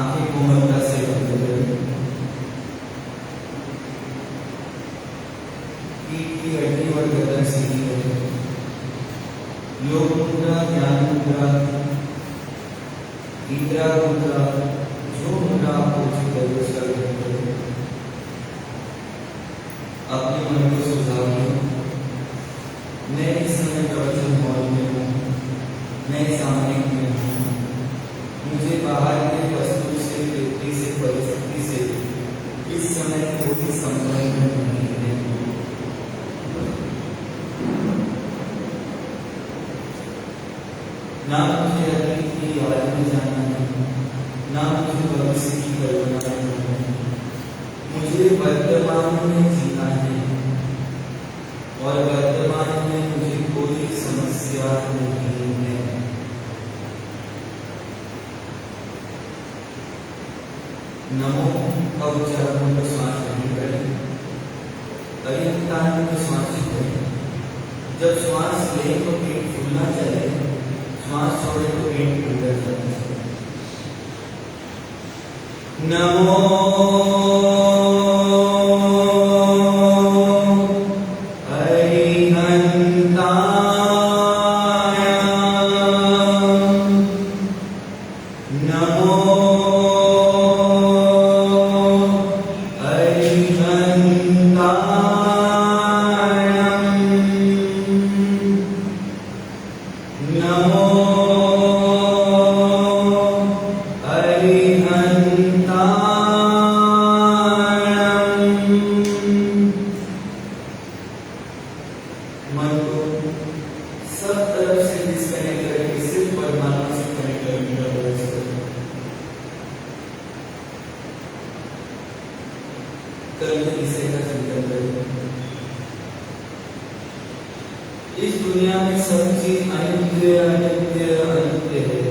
आंखें कोमलता से बंद करें। पीठ की हड्डी और गर्दन सीधी करें। योग मुद्रा, ध्यान मुद्रा, निद्रा मुद्रा, जो मुद्रा आपको उचित लगे उसका ग्रहण करें। अपने मन को सुधारिए। मैं इस समय प्रवचन हॉल में हूँ, मैं सामयिक में हूँ। मुझे बाहर के वस्तु से, व्यक्ति से, परिस्थिति से इस समय कोई संबंध नहीं है। ना मुझे अतीत की याद में जाना है, ना मुझे भविष्य की कल्पना करना है। मुझे वर्तमान में जीना है और वर्तमान में मुझे कोई समस्या नहीं है। नमो का उच्चारण को श्वास नहीं करें, अरिहंतान को श्वास करें। जब श्वास ले तो पेट फूलना चाहिए, श्वास छोड़े तो पेट अंदर जाना चाहिए। नमो इस दुनिया में सब चीज अनित्य अनित्य अनित्य है।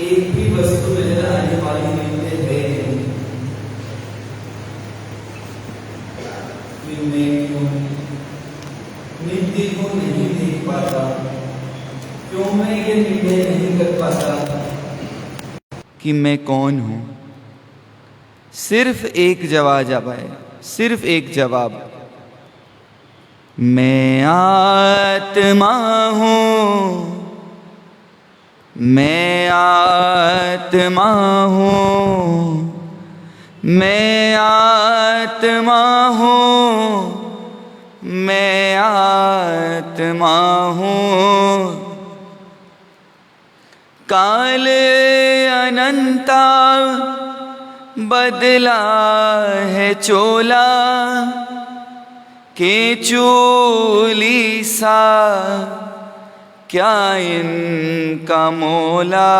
एक भी वस्तु नजर आने वाली नित्य है नहीं। मैं क्यों नित्य को नहीं देख पाता? क्यों मैं ये निर्णय नहीं कर पाता कि मैं कौन हूं? सिर्फ एक जवाब है, सिर्फ एक जवाब, मैं आत्मा हूँ, मैं आत्मा हूँ, मैं आत्मा हूँ, मैं आत्मा हूँ। काल अनंता बदला है चोला के चोली सा, क्या इनका मोला?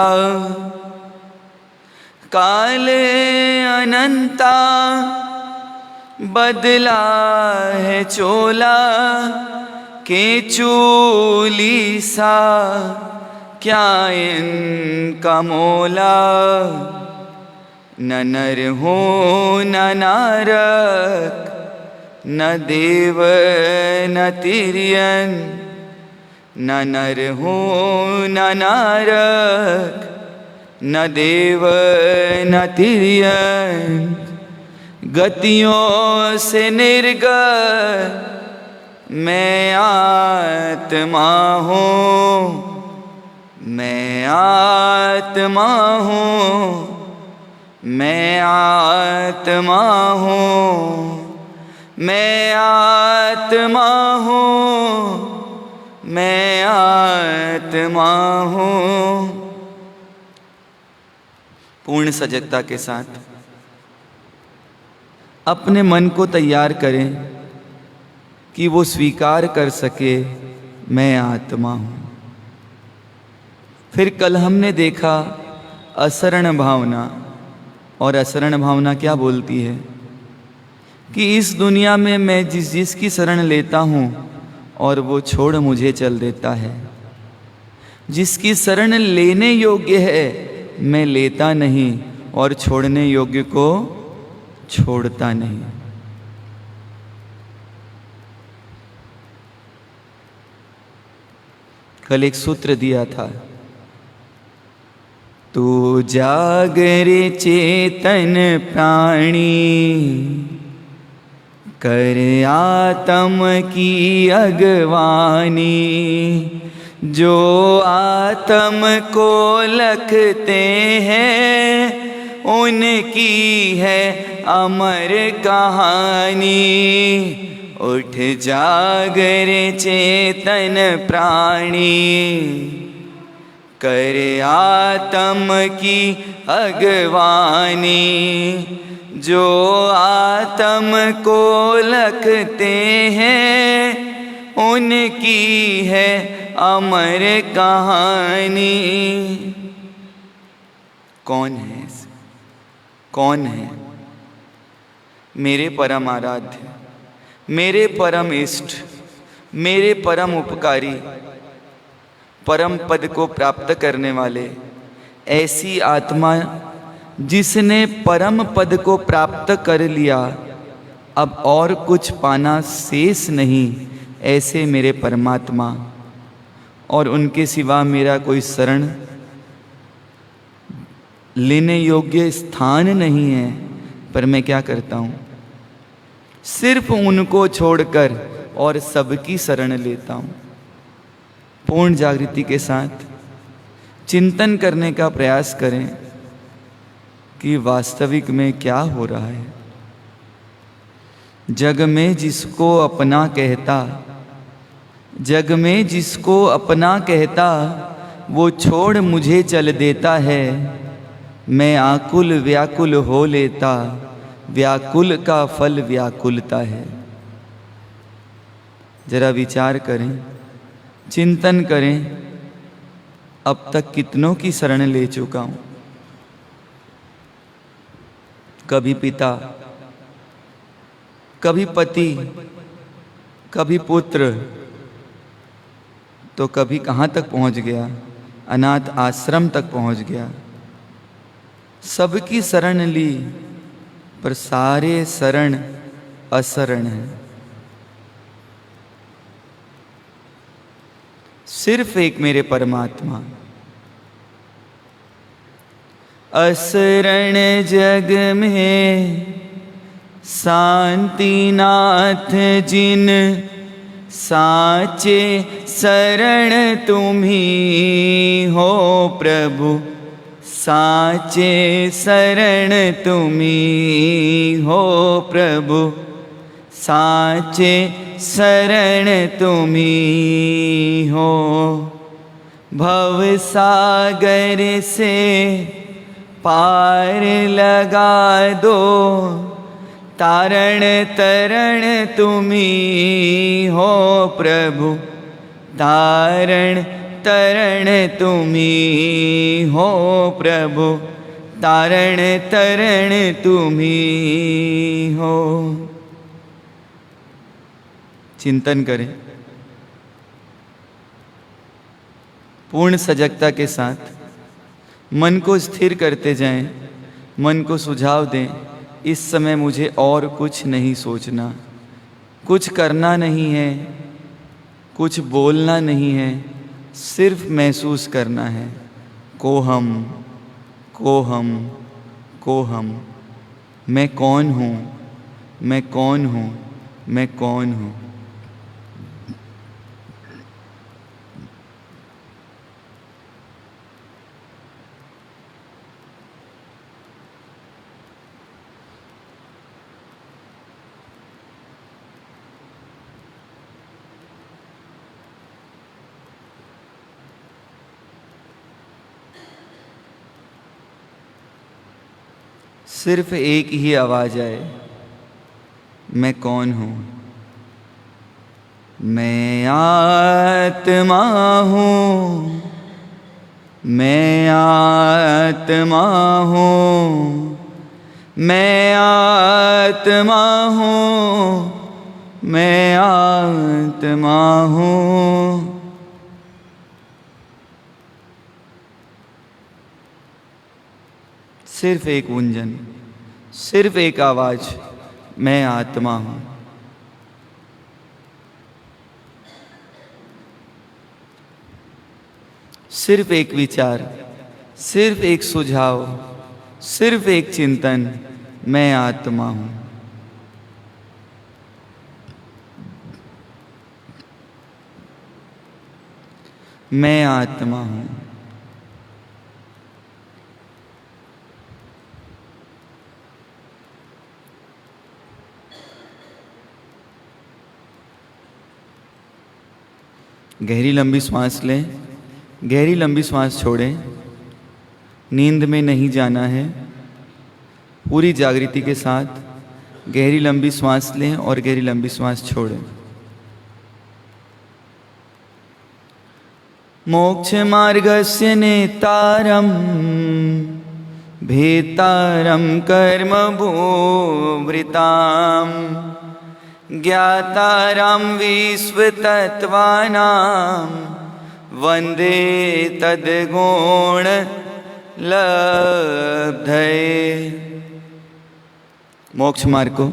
काल अनंता बदला है चोला के चोली सा, क्या इनका मोला? न नर हो न नारक, न देव न तिर्यन, न नर हो न नारक, न देव न तिर्यन। गतियों से निर्गत मैं आत्मा हूँ, मैं आत्मा हूँ, मैं आत्मा हूँ, मैं आत्मा हूँ, मैं आत्मा हूँ। पूर्ण सजगता के साथ अपने मन को तैयार करें कि वो स्वीकार कर सके मैं आत्मा हूँ। फिर कल हमने देखा असरण भावना, और असरण भावना क्या बोलती है कि इस दुनिया में मैं जिसकी शरण लेता हूँ और वो छोड़ मुझे चल देता है। जिसकी शरण लेने योग्य है मैं लेता नहीं, और छोड़ने योग्य को छोड़ता नहीं। कल एक सूत्र दिया था, तू जागरे चेतन प्राणी, कर आत्म की अगवानी। जो आत्म को लखते हैं उनकी है अमर कहानी। उठ जागरे चेतन प्राणी, कर आत्म की अगवानी। जो आत्म को लखते हैं उनकी है अमर कहानी। कौन है? कौन है? मेरे परम आराध्य, मेरे परम इष्ट, मेरे परम उपकारी, परम पद को प्राप्त करने वाले, ऐसी आत्मा जिसने परम पद को प्राप्त कर लिया, अब और कुछ पाना शेष नहीं, ऐसे मेरे परमात्मा। और उनके सिवा मेरा कोई शरण लेने योग्य स्थान नहीं है। पर मैं क्या करता हूँ? सिर्फ उनको छोड़कर और सबकी शरण लेता हूँ। पूर्ण जागृति के साथ चिंतन करने का प्रयास करें कि वास्तविक में क्या हो रहा है। जग में जिसको अपना कहता, जग में जिसको अपना कहता, वो छोड़ मुझे चल देता है। मैं आकुल व्याकुल हो लेता, व्याकुल का फल व्याकुलता है। जरा विचार करें, चिंतन करें, अब तक कितनों की शरण ले चुका हूँ। कभी पिता, कभी पति, कभी पुत्र, तो कभी कहाँ तक पहुँच गया? अनाथ आश्रम तक पहुँच गया। सबकी शरण ली, पर सारे शरण अशरण हैं। सिर्फ एक मेरे परमात्मा। अशरण जग में शांति नाथ जिन, साचे शरण तुम्ही हो प्रभु। साचे शरण तुम्ही हो प्रभु, साचे शरण तुम्ही हो। भव सागर से पार लगा दो, तारण तरण तुम्ही हो प्रभु। तारण तरण तुम्ही हो प्रभु, तारण तरण तुम्ही हो। चिंतन करें पूर्ण सजगता के साथ, मन को स्थिर करते जाएं, मन को सुझाव दें। इस समय मुझे और कुछ नहीं सोचना, कुछ करना नहीं है, कुछ बोलना नहीं है, सिर्फ महसूस करना है। कोहम कोहम कोहम। मैं कौन हूँ? मैं कौन हूँ? मैं कौन हूँ? सिर्फ एक ही आवाज़ आए, मैं कौन हूँ? मैं आत्मा हूँ, मैं आत्मा हूँ, मैं आत्मा हूँ, मैं आत्मा हूँ। सिर्फ एक गुंजन, सिर्फ एक आवाज़, मैं आत्मा हूँ। सिर्फ एक विचार, सिर्फ एक सुझाव, सिर्फ एक चिंतन, मैं आत्मा हूँ। मैं आत्मा हूँ। गहरी लंबी सांस लें, गहरी लंबी सांस छोड़ें। नींद में नहीं जाना है, पूरी जागृति के साथ गहरी लंबी सांस लें और गहरी लंबी सांस छोड़ें। मोक्ष मार्गस्य नेतारं भेतारं कर्म भूभृतां ज्ञातारं विश्वतत्त्वानां वन्दे तद्गुण लब्धये। मोक्ष मार्ग को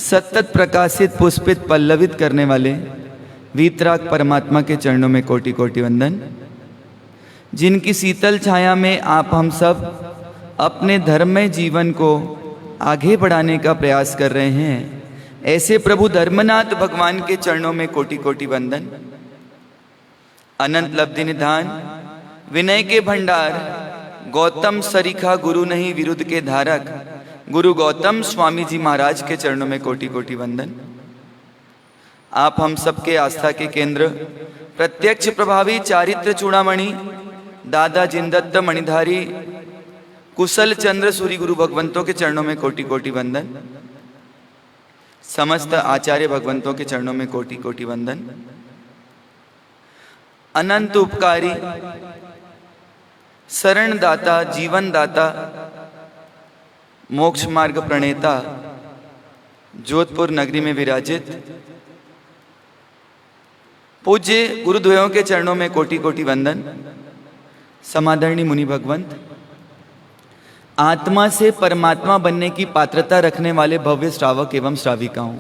सतत प्रकाशित, पुष्पित, पल्लवित करने वाले वीतराग परमात्मा के चरणों में कोटि कोटि वंदन। जिनकी शीतल छाया में आप हम सब अपने धर्ममय जीवन को आगे बढ़ाने का प्रयास कर रहे हैं, ऐसे प्रभु धर्मनाथ भगवान के चरणों में कोटि कोटि वंदन। अनंत लब्धि निधान, विनय के भंडार, गौतम सरीखा गुरु नहीं विरुद्ध के धारक, गुरु गौतम स्वामी जी महाराज के चरणों में कोटि कोटि वंदन। आप हम सबके आस्था के केंद्र, प्रत्यक्ष प्रभावी चारित्र चूड़ामणि, दादा जिनदत्त मणिधारी, कुशल चंद्र सूरी गुरु भगवंतों के चरणों में कोटि कोटि वंदन। समस्त आचार्य भगवंतों के चरणों में कोटि कोटि वंदन। अनंत उपकारी, शरण दाता, जीवन दाता, मोक्ष मार्ग प्रणेता, जोधपुर नगरी में विराजित पूज्य गुरुद्वयों के चरणों में कोटि कोटि वंदन। समादरणीय मुनि भगवंत, आत्मा से परमात्मा बनने की पात्रता रखने वाले भव्य श्रावक एवं श्राविकाओं,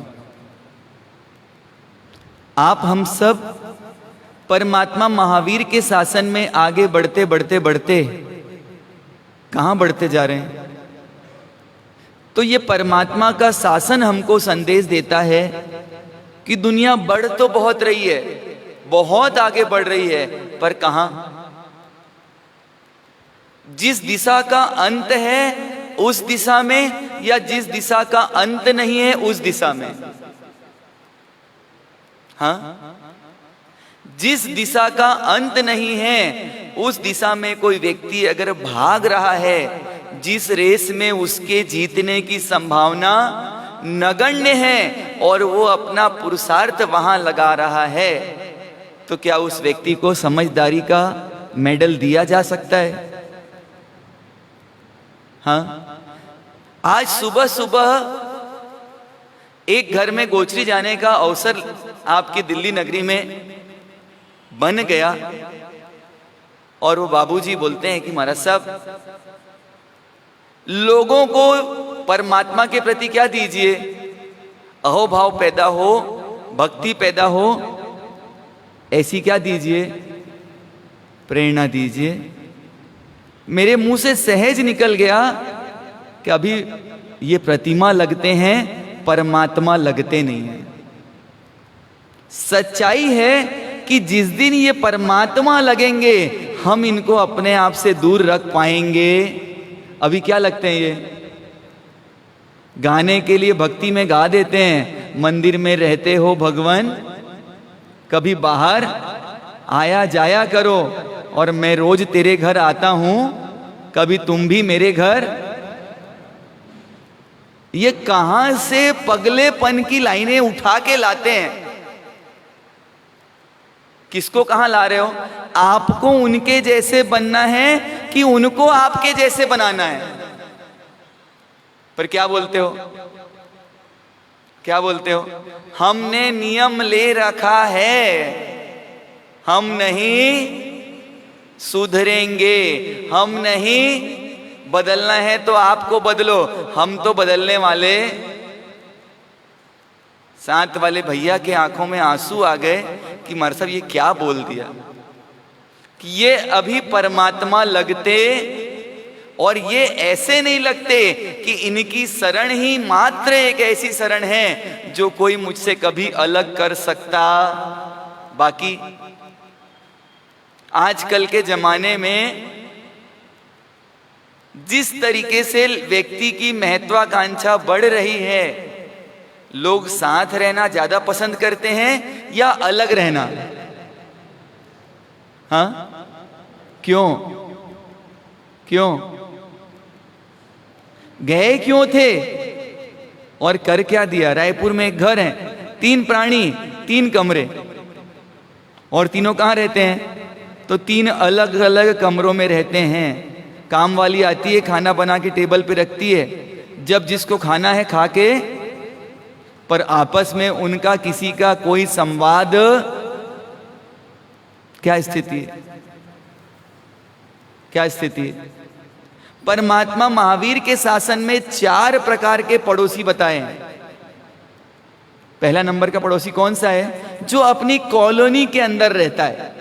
आप हम सब परमात्मा महावीर के शासन में आगे बढ़ते बढ़ते बढ़ते कहां बढ़ते जा रहे हैं? तो ये परमात्मा का शासन हमको संदेश देता है कि दुनिया बढ़ तो बहुत रही है, बहुत आगे बढ़ रही है, पर कहां? जिस दिशा का अंत है उस दिशा में, या जिस दिशा का अंत नहीं है उस दिशा में? हाँ, जिस दिशा का अंत नहीं है उस दिशा में कोई व्यक्ति अगर भाग रहा है, जिस रेस में उसके जीतने की संभावना नगण्य है और वो अपना पुरुषार्थ वहां लगा रहा है, तो क्या उस व्यक्ति को समझदारी का मेडल दिया जा सकता है? हाँ, आज सुबह सुबह एक घर में गोचरी जाने का अवसर आपकी दिल्ली नगरी में बन गया और वो बाबूजी बोलते हैं कि महाराज साहब, लोगों को परमात्मा के प्रति क्या दीजिए? अहोभाव पैदा हो, भक्ति पैदा हो, ऐसी क्या दीजिए? प्रेरणा दीजिए। मेरे मुंह से सहज निकल गया कि अभी ये प्रतिमा लगते हैं, परमात्मा लगते नहीं हैं। सच्चाई है कि जिस दिन ये परमात्मा लगेंगे हम इनको अपने आप से दूर रख पाएंगे। अभी क्या लगते हैं? ये गाने के लिए भक्ति में गा देते हैं, मंदिर में रहते हो भगवान, कभी बाहर आया जाया करो और मैं रोज तेरे घर आता हूं, कभी तुम भी मेरे घर। ये कहां से पगलेपन की लाइनें उठा के लाते हैं? किसको कहां ला रहे हो? आपको उनके जैसे बनना है कि उनको आपके जैसे बनाना है? पर क्या बोलते हो? क्या बोलते हो? हमने नियम ले रखा है, हम नहीं सुधरेंगे, हम नहीं बदलना है तो आपको बदलो। हम तो बदलने वाले। साथ वाले भैया के आंखों में आंसू आ गए कि महाराज साहब ये क्या बोल दिया, ये अभी परमात्मा लगते, और ये ऐसे नहीं लगते कि इनकी शरण ही मात्र एक ऐसी शरण है जो कोई मुझसे कभी अलग कर सकता। बाकी आजकल के जमाने में जिस तरीके से व्यक्ति की महत्वाकांक्षा बढ़ रही है, लोग साथ रहना ज्यादा पसंद करते हैं या अलग रहना? हाँ, क्यों? क्यों गए, क्यों थे और कर क्या दिया? रायपुर में एक घर है, 3 प्राणी 3 कमरे, और तीनों कहाँ रहते हैं? तो 3 अलग अलग कमरों में रहते हैं। काम वाली आती है, खाना बना के टेबल पे रखती है, जब जिसको खाना है खा के, पर आपस में उनका किसी का कोई संवाद। क्या स्थिति है? क्या स्थिति है? परमात्मा महावीर के शासन में 4 प्रकार के पड़ोसी बताए हैं। पहला नंबर का पड़ोसी कौन सा है? जो अपनी कॉलोनी के अंदर रहता है।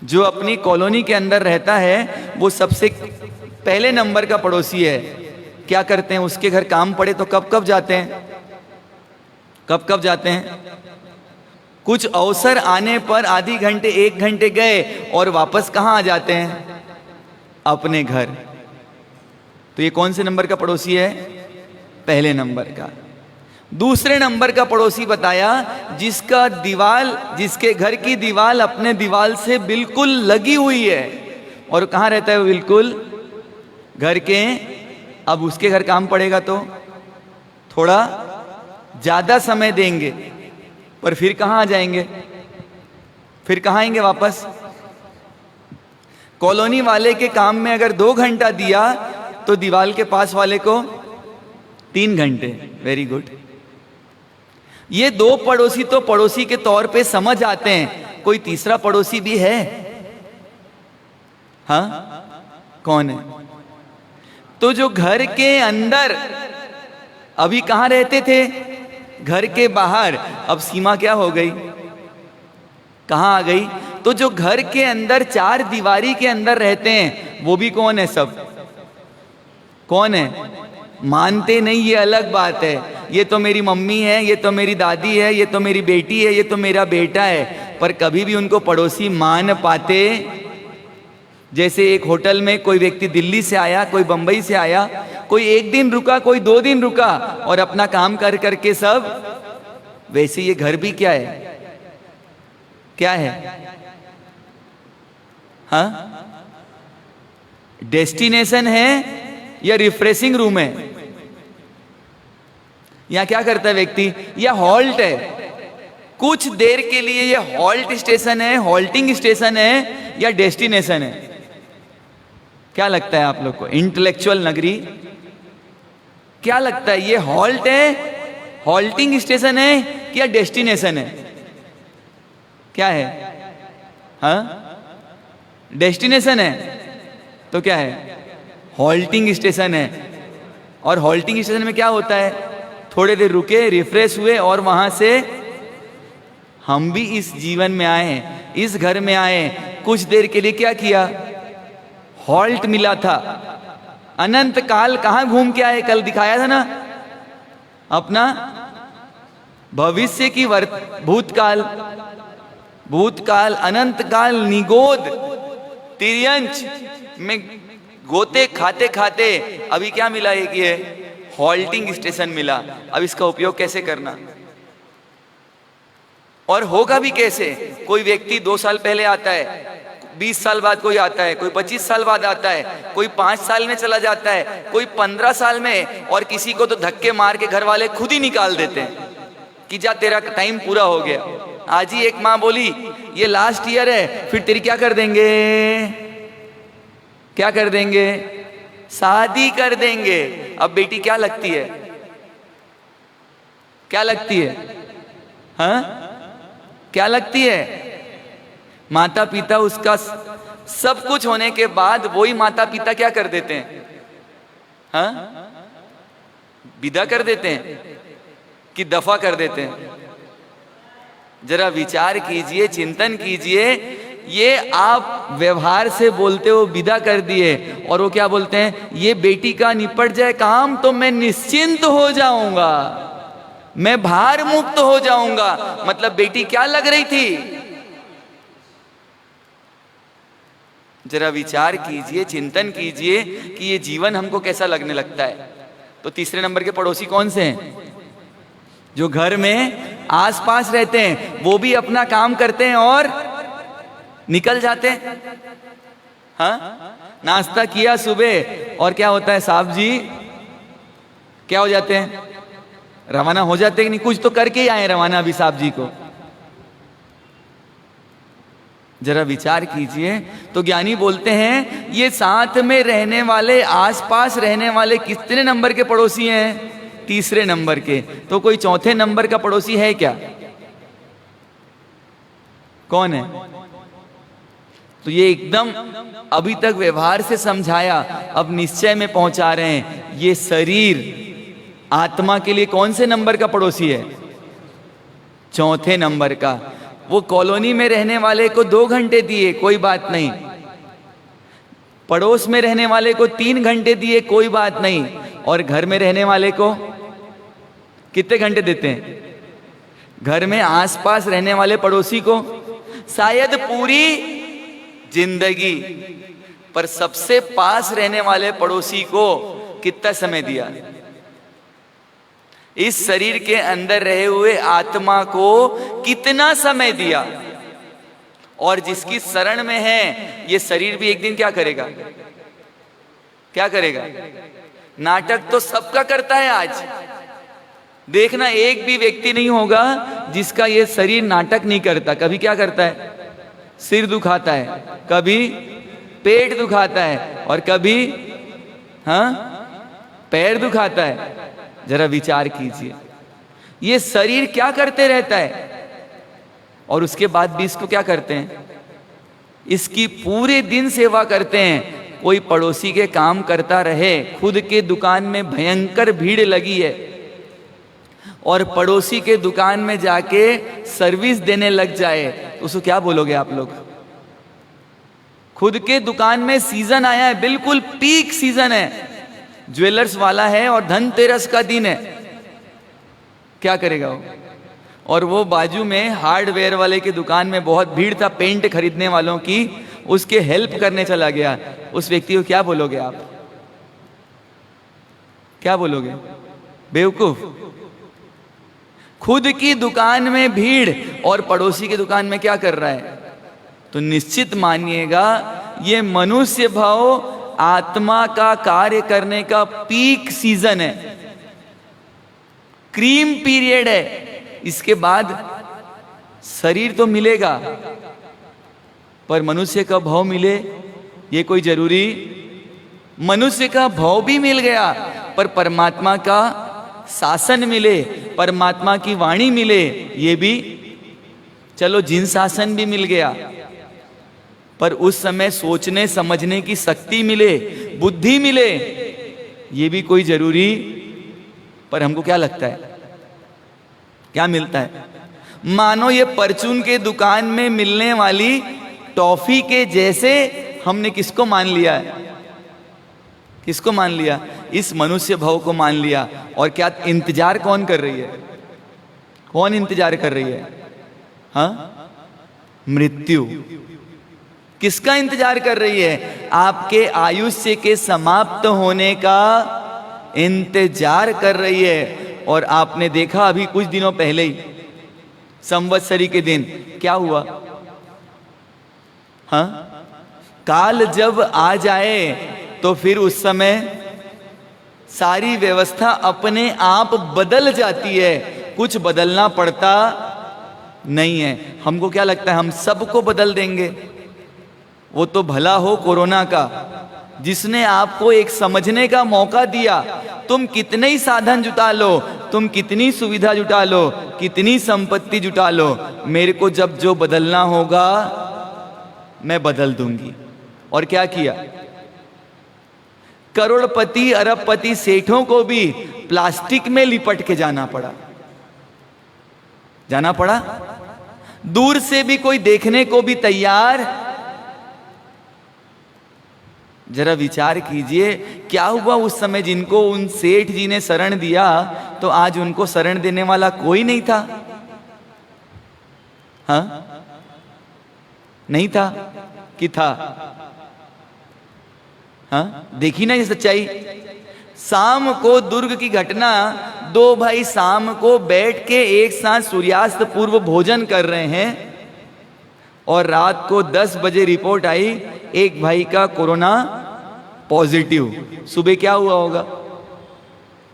जो अपनी कॉलोनी के अंदर रहता है वो सबसे पहले नंबर का पड़ोसी है। क्या करते हैं? उसके घर काम पड़े तो कब कब जाते हैं? कब कब जाते हैं? कुछ अवसर आने पर आधी घंटे 1 घंटे गए और वापस कहां आ जाते हैं? अपने घर। तो ये कौन से नंबर का पड़ोसी है? पहले नंबर का। दूसरे नंबर का पड़ोसी बताया जिसका दीवाल, जिसके घर की दीवाल अपने दीवाल से बिल्कुल लगी हुई है। और कहां रहता है वो? बिल्कुल घर के। अब उसके घर काम पड़ेगा तो थोड़ा ज्यादा समय देंगे, पर फिर कहां आ जाएंगे? फिर कहां आएंगे वापस? कॉलोनी वाले के काम में अगर 2 घंटा दिया तो दीवाल के पास वाले को 3 घंटे। Very good. ये 2 पड़ोसी तो पड़ोसी के तौर पे समझ आते हैं। कोई तीसरा पड़ोसी भी है? हाँ, कौन है? तो जो घर के अंदर अभी कहां रहते थे? घर के बाहर। अब सीमा क्या हो गई? कहां आ गई? तो जो घर के अंदर 4 दीवारी के अंदर रहते हैं वो भी कौन है? सब कौन है? मानते नहीं, ये अलग बात है। ये तो मेरी मम्मी है, ये तो मेरी दादी है, ये तो मेरी बेटी है, ये तो मेरा बेटा है, पर कभी भी उनको पड़ोसी मान पाते? जैसे एक होटल में कोई व्यक्ति दिल्ली से आया, कोई बंबई से आया, कोई 1 दिन रुका, कोई 2 दिन रुका और अपना काम कर करके सब, वैसे ये घर भी क्या है? क्या है? हाँ, डेस्टिनेशन है या रिफ्रेशिंग रूम है? यहां क्या करता है व्यक्ति? या हॉल्ट है, कुछ देर के लिए ये हॉल्ट स्टेशन है, हॉल्टिंग स्टेशन है, या डेस्टिनेशन है? क्या लगता है आप लोग को? इंटेलेक्चुअल नगरी, क्या लगता है? ये हॉल्ट है, हॉल्टिंग स्टेशन है, या डेस्टिनेशन है? क्या है? हाँ, डेस्टिनेशन है। तो क्या है? हॉल्टिंग स्टेशन है। और हॉल्टिंग स्टेशन में क्या होता है? थोड़े देर रुके, रिफ्रेश हुए और वहां से हम भी इस जीवन में आए, इस घर में आए, कुछ देर के लिए क्या किया? हॉल्ट मिला था। अनंत काल कहां घूम के आए? कल दिखाया था ना, अपना भविष्य की भूतकाल, भूतकाल, अनंत काल, निगोद, तिर्यंच में गोते खाते खाते अभी क्या मिला? एक ये हॉल्टिंग स्टेशन मिला। अब इसका उपयोग कैसे करना? और होगा भी कैसे? कोई व्यक्ति 2 साल पहले आता है, 20 साल बाद कोई आता है, कोई 25 साल बाद आता है, कोई 5 साल में चला जाता है, कोई 15 साल में, और किसी को तो धक्के मार के घर वाले खुद ही निकाल देते हैं कि जा तेरा टाइम पूरा हो गया। आज ही एक माँ बोली ये लास्ट ईयर है, फिर तेरी क्या कर देंगे? क्या कर देंगे? शादी कर देंगे। अब बेटी क्या लगती है? क्या लगती है? हाँ, क्या लगती है? माता पिता उसका सब कुछ होने के बाद वही माता पिता क्या कर देते हैं? हाँ, विदा कर देते हैं कि दफा कर देते हैं? जरा विचार कीजिए, चिंतन कीजिए। ये आप व्यवहार से बोलते हो विदा कर दिए, और वो क्या बोलते हैं, ये बेटी का निपट जाए काम तो मैं निश्चिंत हो जाऊंगा, मैं भार मुक्त हो जाऊंगा। मतलब बेटी क्या लग रही थी? जरा विचार कीजिए, चिंतन कीजिए कि ये जीवन हमको कैसा लगने लगता है। तो तीसरे नंबर के पड़ोसी कौन से हैं? जो घर में आसपास रहते हैं, वो भी अपना काम करते हैं और निकल जाते हैं। हाँ, नाश्ता किया सुबह और क्या होता है साहब जी, क्या हो जाते हैं? रवाना हो जाते हैं कि नहीं? कुछ तो करके ही आए रवाना अभी साहब जी को। जरा विचार कीजिए। तो ज्ञानी बोलते हैं ये साथ में रहने वाले, आसपास रहने वाले कितने नंबर के पड़ोसी हैं? तीसरे नंबर के। तो कोई चौथे नंबर का पड़ोसी है क्या? कौन है? तो ये एकदम अभी तक व्यवहार से समझाया, अब निश्चय में पहुंचा रहे हैं। ये शरीर आत्मा के लिए कौन से नंबर का पड़ोसी है? चौथे नंबर का। वो कॉलोनी में रहने वाले को 2 घंटे दिए, कोई बात नहीं। पड़ोस में रहने वाले को 3 घंटे दिए, कोई बात नहीं। और घर में रहने वाले को कितने घंटे देते हैं? घर में आसपास रहने वाले पड़ोसी को शायद पूरी जिंदगी, पर सबसे पास रहने वाले पड़ोसी को कितना समय दिया? इस शरीर के अंदर रहे हुए आत्मा को कितना समय दिया? और जिसकी शरण में है, ये शरीर भी एक दिन क्या करेगा? क्या करेगा? नाटक तो सबका करता है। आज देखना, एक भी व्यक्ति नहीं होगा जिसका ये शरीर नाटक नहीं करता। कभी क्या करता है? सिर दुखाता है, कभी पेट दुखाता है, और कभी पैर दुखाता है। जरा विचार कीजिए, ये शरीर क्या करते रहता है? और उसके बाद भी इसको क्या करते हैं? इसकी पूरे दिन सेवा करते हैं। कोई पड़ोसी के काम करता रहे, खुद के दुकान में भयंकर भीड़ लगी है और पड़ोसी के दुकान में जाके सर्विस देने लग जाए, तो उसको क्या बोलोगे आप लोग? खुद के दुकान में सीजन आया है, बिल्कुल पीक सीजन है, ज्वेलर्स वाला है और धनतेरस का दिन है, क्या करेगा वो? और वो बाजू में हार्डवेयर वाले की दुकान में बहुत भीड़ था पेंट खरीदने वालों की, उसके हेल्प करने चला गया। उस व्यक्ति को क्या बोलोगे आप? क्या बोलोगे? बेवकूफ। खुद की दुकान में भीड़ और पड़ोसी की दुकान में क्या कर रहा है? तो निश्चित मानिएगा ये मनुष्य भाव आत्मा का कार्य करने का पीक सीजन है, क्रीम पीरियड है। इसके बाद शरीर तो मिलेगा, पर मनुष्य का भाव मिले ये कोई जरूरी? मनुष्य का भाव भी मिल गया, पर परमात्मा का शासन मिले, परमात्मा की वाणी मिले, ये भी चलो जिन शासन भी मिल गया, पर उस समय सोचने समझने की शक्ति मिले, बुद्धि मिले, ये भी कोई जरूरी? पर हमको क्या लगता है, क्या मिलता है? मानो ये परचून के दुकान में मिलने वाली टॉफी के जैसे हमने किसको मान लिया है? किसको मान लिया? इस मनुष्य भाव को मान लिया। और क्या इंतजार कौन कर रही है? कौन इंतजार कर रही है? हाँ, मृत्यु। किसका इंतजार कर रही है? आपके आयुष्य के समाप्त होने का इंतजार कर रही है। और आपने देखा अभी कुछ दिनों पहले ही संवत्सरी के दिन क्या हुआ? हाँ, काल जब आ जाए तो फिर उस समय सारी व्यवस्था अपने आप बदल जाती है, कुछ बदलना पड़ता नहीं है। हमको क्या लगता है हम सबको बदल देंगे? वो तो भला हो कोरोना का, जिसने आपको एक समझने का मौका दिया। तुम कितने ही साधन जुटा लो, तुम कितनी सुविधा जुटा लो, कितनी संपत्ति जुटा लो, मेरे को जब जो बदलना होगा मैं बदल दूंगी। और क्या किया? करोड़पति अरबपति सेठों को भी प्लास्टिक में लिपट के जाना पड़ा। दूर से भी कोई देखने को भी तैयार। जरा विचार कीजिए क्या हुआ उस समय जिनको उन सेठ जी ने शरण दिया, तो आज उनको शरण देने वाला कोई नहीं था। हाँ, नहीं था कि था? हाँ, देखी ना ये सच्चाई। शाम को दुर्ग की घटना, दो भाई शाम को बैठ के एक साथ सूर्यास्त पूर्व भोजन कर रहे हैं और रात को 10 बजे रिपोर्ट आई एक भाई का कोरोना पॉजिटिव। सुबह क्या हुआ होगा?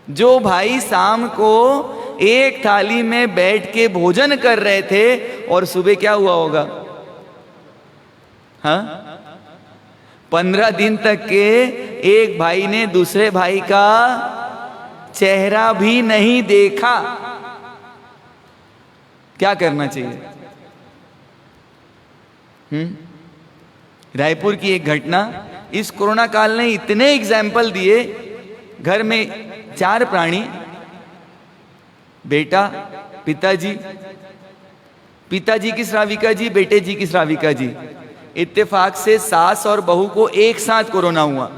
जो भाई शाम को एक थाली में बैठ के भोजन कर रहे थे और सुबह क्या हुआ होगा? हाँ, 15 दिन तक के एक भाई ने दूसरे भाई का चेहरा भी नहीं देखा। क्या करना चाहिए? रायपुर की एक घटना, इस कोरोना काल ने इतने एग्जाम्पल दिए। घर में 4 प्राणी, बेटा, पिताजी, पिताजी की श्राविका जी, बेटे जी की श्राविका जी। इत्तेफाक से सास और बहू को एक साथ कोरोना हुआ।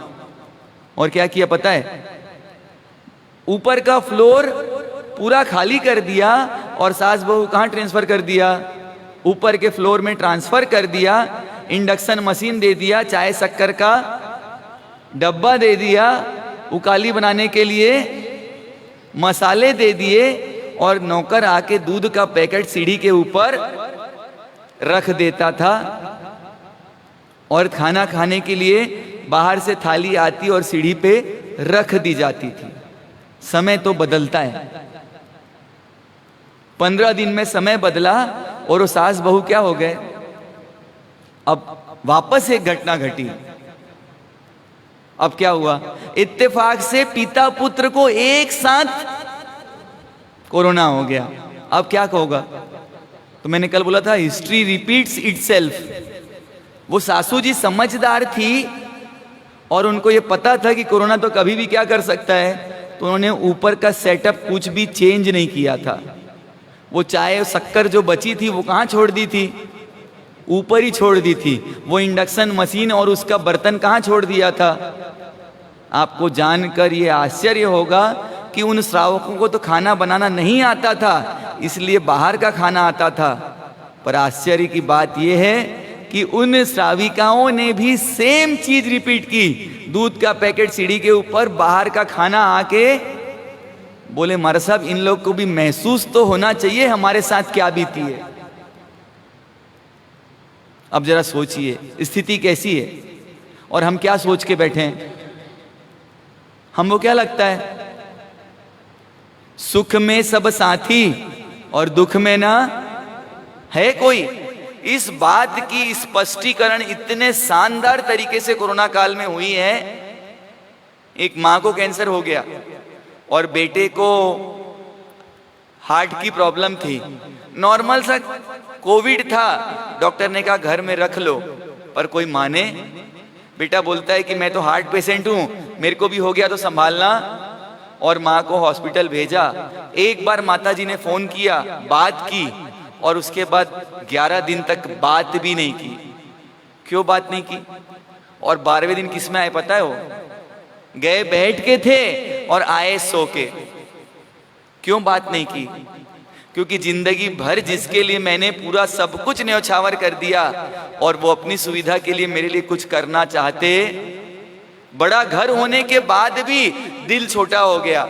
और क्या किया पता है? ऊपर का फ्लोर पूरा खाली कर दिया और सास बहू कहां ट्रांसफर कर दिया? ऊपर के फ्लोर में ट्रांसफर कर दिया। इंडक्शन मशीन दे दिया, चाय शक्कर का डब्बा दे दिया, उकाली बनाने के लिए मसाले दे दिए और नौकर आके दूध का पैकेट सीढ़ी के ऊपर रख देता था और खाना खाने के लिए बाहर से थाली आती और सीढ़ी पे रख दी जाती थी। समय तो बदलता है। 15 दिन में समय बदला और वो सास बहू क्या हो गए? अब वापस एक घटना घटी। अब क्या हुआ? इत्तेफाक से पिता पुत्र को एक साथ कोरोना हो गया। अब क्या कहोगा? तो मैंने कल बोला था हिस्ट्री रिपीट्स इटसेल्फ। वो सासू जी समझदार थी और उनको ये पता था कि कोरोना तो कभी भी क्या कर सकता है, तो उन्होंने ऊपर का सेटअप कुछ भी चेंज नहीं किया था। वो चाय शक्कर जो बची थी वो कहाँ छोड़ दी थी? ऊपर ही छोड़ दी थी। वो इंडक्शन मशीन और उसका बर्तन कहाँ छोड़ दिया था? आपको जानकर ये आश्चर्य होगा कि उन श्रावकों को तो खाना बनाना नहीं आता था, इसलिए बाहर का खाना आता था। पर आश्चर्य की बात यह है कि उन श्राविकाओं ने भी सेम चीज रिपीट की। दूध का पैकेट सीढ़ी के ऊपर, बाहर का खाना आके बोले मारा साहब इन लोग को भी महसूस तो होना चाहिए हमारे साथ क्या बीती है। अब जरा सोचिए स्थिति कैसी है और हम क्या सोच के बैठे हैं। हमको क्या लगता है? सुख में सब साथी और दुख में ना है कोई। इस बात की स्पष्टीकरण इतने शानदार तरीके से कोरोना काल में हुई है। एक मां को कैंसर हो गया और बेटे को हार्ट की प्रॉब्लम थी। नॉर्मल सा कोविड था, डॉक्टर ने कहा घर में रख लो, पर कोई माने। बेटा बोलता है कि मैं तो हार्ट पेशेंट हूं, मेरे को भी हो गया तो संभालना, और माँ को हॉस्पिटल भेजा। एक बार माताजी ने फोन किया, बात की, और उसके बाद 11 दिन तक बात भी नहीं की। क्यों बात नहीं की? और 12वें दिन किस में आए पता है? वो गए बैठ के थे और आए सो के। क्यों बात नहीं की? क्योंकि जिंदगी भर जिसके लिए मैंने पूरा सब कुछ न्यौछावर कर दिया और वो अपनी सुविधा के लिए मेरे लिए कुछ करना चाहते, बड़ा घर होने के बाद भी दिल छोटा हो गया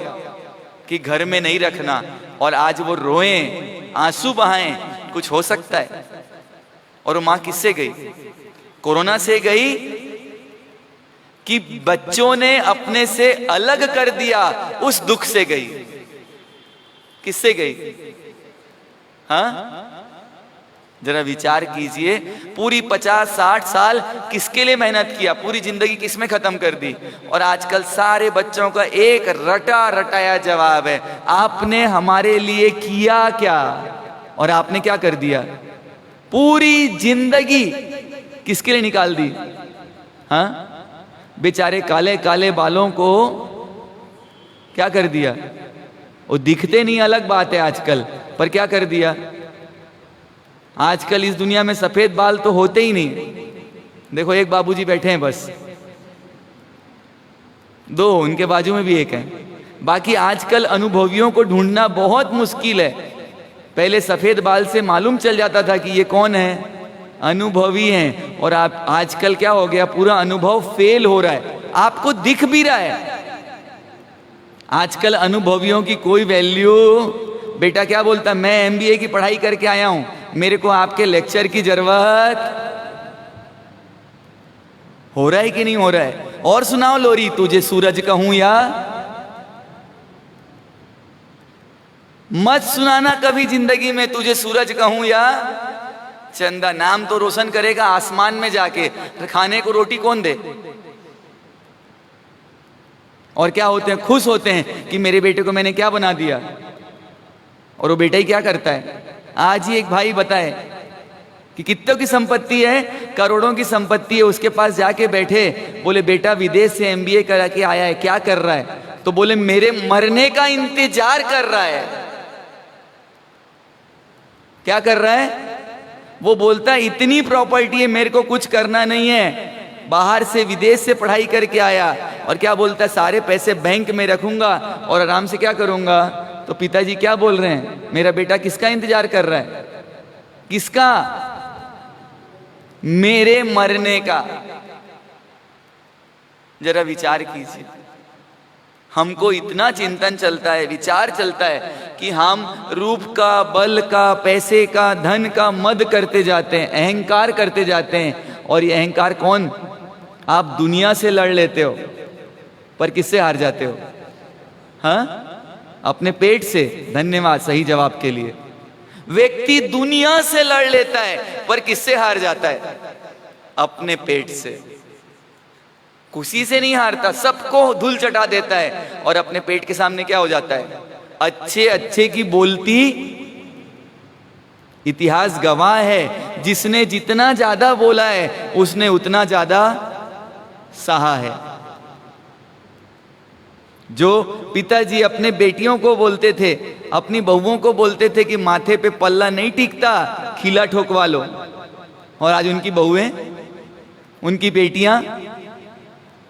कि घर में नहीं रखना, और आज वो रोएं, आंसू बहाएं, कुछ हो सकता है। और वो मां किससे गई? कोरोना से गई कि बच्चों ने अपने से अलग कर दिया, उस दुख से गई। किससे गई? हाँ, जरा विचार कीजिए। पूरी 50-60 साल किसके लिए मेहनत किया, पूरी जिंदगी किसमें खत्म कर दी। और आजकल सारे बच्चों का एक रटा रटाया जवाब है, आपने हमारे लिए किया क्या? और आपने क्या कर दिया? पूरी जिंदगी किसके लिए निकाल दी? हाँ, बेचारे काले काले बालों को क्या कर दिया? वो दिखते नहीं, अलग बात है आजकल, पर क्या कर दिया? आजकल इस दुनिया में सफेद बाल तो होते ही नहीं। देखो एक बाबूजी बैठे हैं बस, दो उनके बाजू में भी एक है, बाकी आजकल अनुभवियों को ढूंढना बहुत मुश्किल है। पहले सफेद बाल से मालूम चल जाता था कि ये कौन है, अनुभवी हैं। और आप आजकल क्या हो गया, पूरा अनुभव फेल हो रहा है, आपको दिख भी रहा है। आजकल अनुभवियों की कोई वैल्यू, बेटा क्या बोलता, मैं एमबीए की पढ़ाई करके आया हूं, मेरे को आपके लेक्चर की जरूरत। हो रहा है कि नहीं हो रहा है? और सुनाओ लोरी, तुझे सूरज कहूं या, मत सुनाना कभी जिंदगी में तुझे सूरज कहूं या चंदा। नाम तो रोशन करेगा आसमान में जाके, खाने को रोटी कौन दे? और क्या होते हैं, खुश होते हैं कि मेरे बेटे को मैंने क्या बना दिया। और वो बेटा ही क्या करता है। आज ही एक भाई बताए कि कितनों की संपत्ति है, करोड़ों की संपत्ति है, उसके पास जाके बैठे, बोले बेटा विदेश से एमबीए करा के आया है, क्या कर रहा है? तो बोले मेरे मरने का इंतजार कर रहा है। क्या कर रहा है? वो बोलता है इतनी प्रॉपर्टी है, मेरे को कुछ करना नहीं है, बाहर से विदेश से पढ़ाई करके आया, और क्या बोलता है सारे पैसे बैंक में रखूंगा और आराम से क्या करूंगा। तो पिताजी क्या बोल रहे हैं, मेरा बेटा किसका इंतजार कर रहा है? किसका? मेरे मरने का। जरा विचार कीजिए, हमको इतना चिंतन चलता है, विचार चलता है कि हम रूप का, बल का, पैसे का, धन का मद करते जाते हैं, अहंकार करते जाते हैं। और ये अहंकार कौन? आप दुनिया से लड़ लेते हो, पर किससे हार जाते हो? हाँ, अपने पेट से। धन्यवाद सही जवाब के लिए। व्यक्ति दुनिया से लड़ लेता है, पर किससे हार जाता है? अपने पेट से। खुशी से नहीं हारता, सबको धूल चटा देता है, और अपने पेट के सामने क्या हो जाता है? अच्छे अच्छे की बोलती। इतिहास गवाह है, जिसने जितना ज्यादा बोला है उसने उतना ज्यादा सहा है। जो पिताजी अपने बेटियों को बोलते थे, अपनी बहुओं को बोलते थे कि माथे पे पल्ला नहीं टिकता, खीला ठोकवा लो, और आज उनकी बहुएं, उनकी बेटियां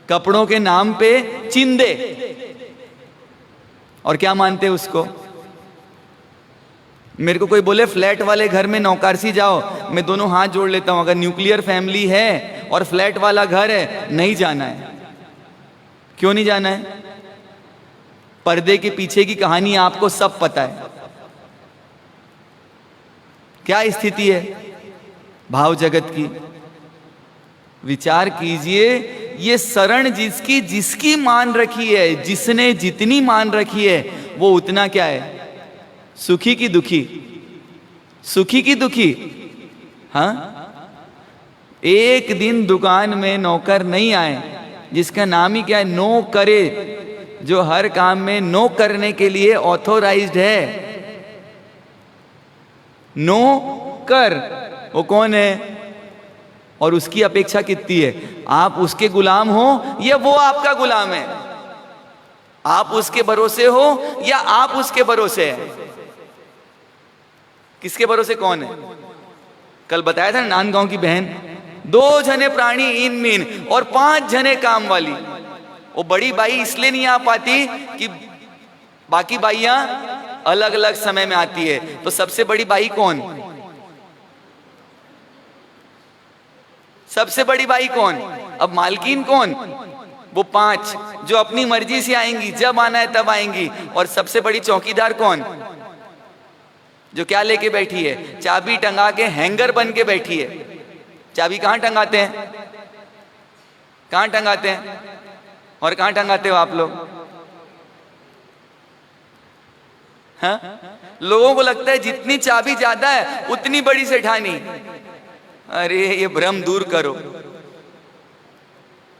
कपड़ों के नाम पे चिंदे, और क्या मानते उसको। मेरे को कोई बोले फ्लैट वाले घर में नौकरसी जाओ, मैं दोनों हाथ जोड़ लेता हूं। अगर न्यूक्लियर फैमिली है और फ्लैट वाला घर है, नहीं जाना है। क्यों नहीं जाना है? पर्दे के पीछे की कहानी आपको सब पता है, क्या स्थिति है भाव जगत की। विचार कीजिए, ये शरण जिसकी जिसकी मान रखी है, जिसने जितनी मान रखी है, वो उतना क्या है, सुखी की दुखी, सुखी की दुखी। हाँ, एक दिन दुकान में नौकर नहीं आए, जिसका नाम ही क्या है, नो करे, जो हर काम में नो करने के लिए ऑथोराइज्ड है। नो कर, वो कौन है और उसकी अपेक्षा कितनी है? आप उसके गुलाम हो या वो आपका गुलाम है? आप उसके भरोसे हो या आप उसके भरोसे हैं? किसके भरोसे कौन है? कल बताया था नांदगांव की बहन, 2 जने प्राणी इन मीन और 5 जने काम वाली। वो बड़ी बाई इसलिए नहीं आ पाती कि बाकी बाइयां अलग अलग समय में आती है, तो सबसे बड़ी बाई कौन? सबसे बड़ी बाई कौन? अब मालकिन कौन? वो 5 जो अपनी मर्जी से आएंगी, जब आना है तब आएंगी। और सबसे बड़ी चौकीदार कौन? जो क्या लेके बैठी है? चाबी टंगा के हैंगर बन के बैठी है। चाबी कहां टंगाते हैं? कहां टंगाते हैं? और कहां टंगाते हो आप लोग? हाँ? लोगों को लगता है जितनी चाबी ज्यादा है उतनी बड़ी सेठानी। अरे ये भ्रम दूर करो,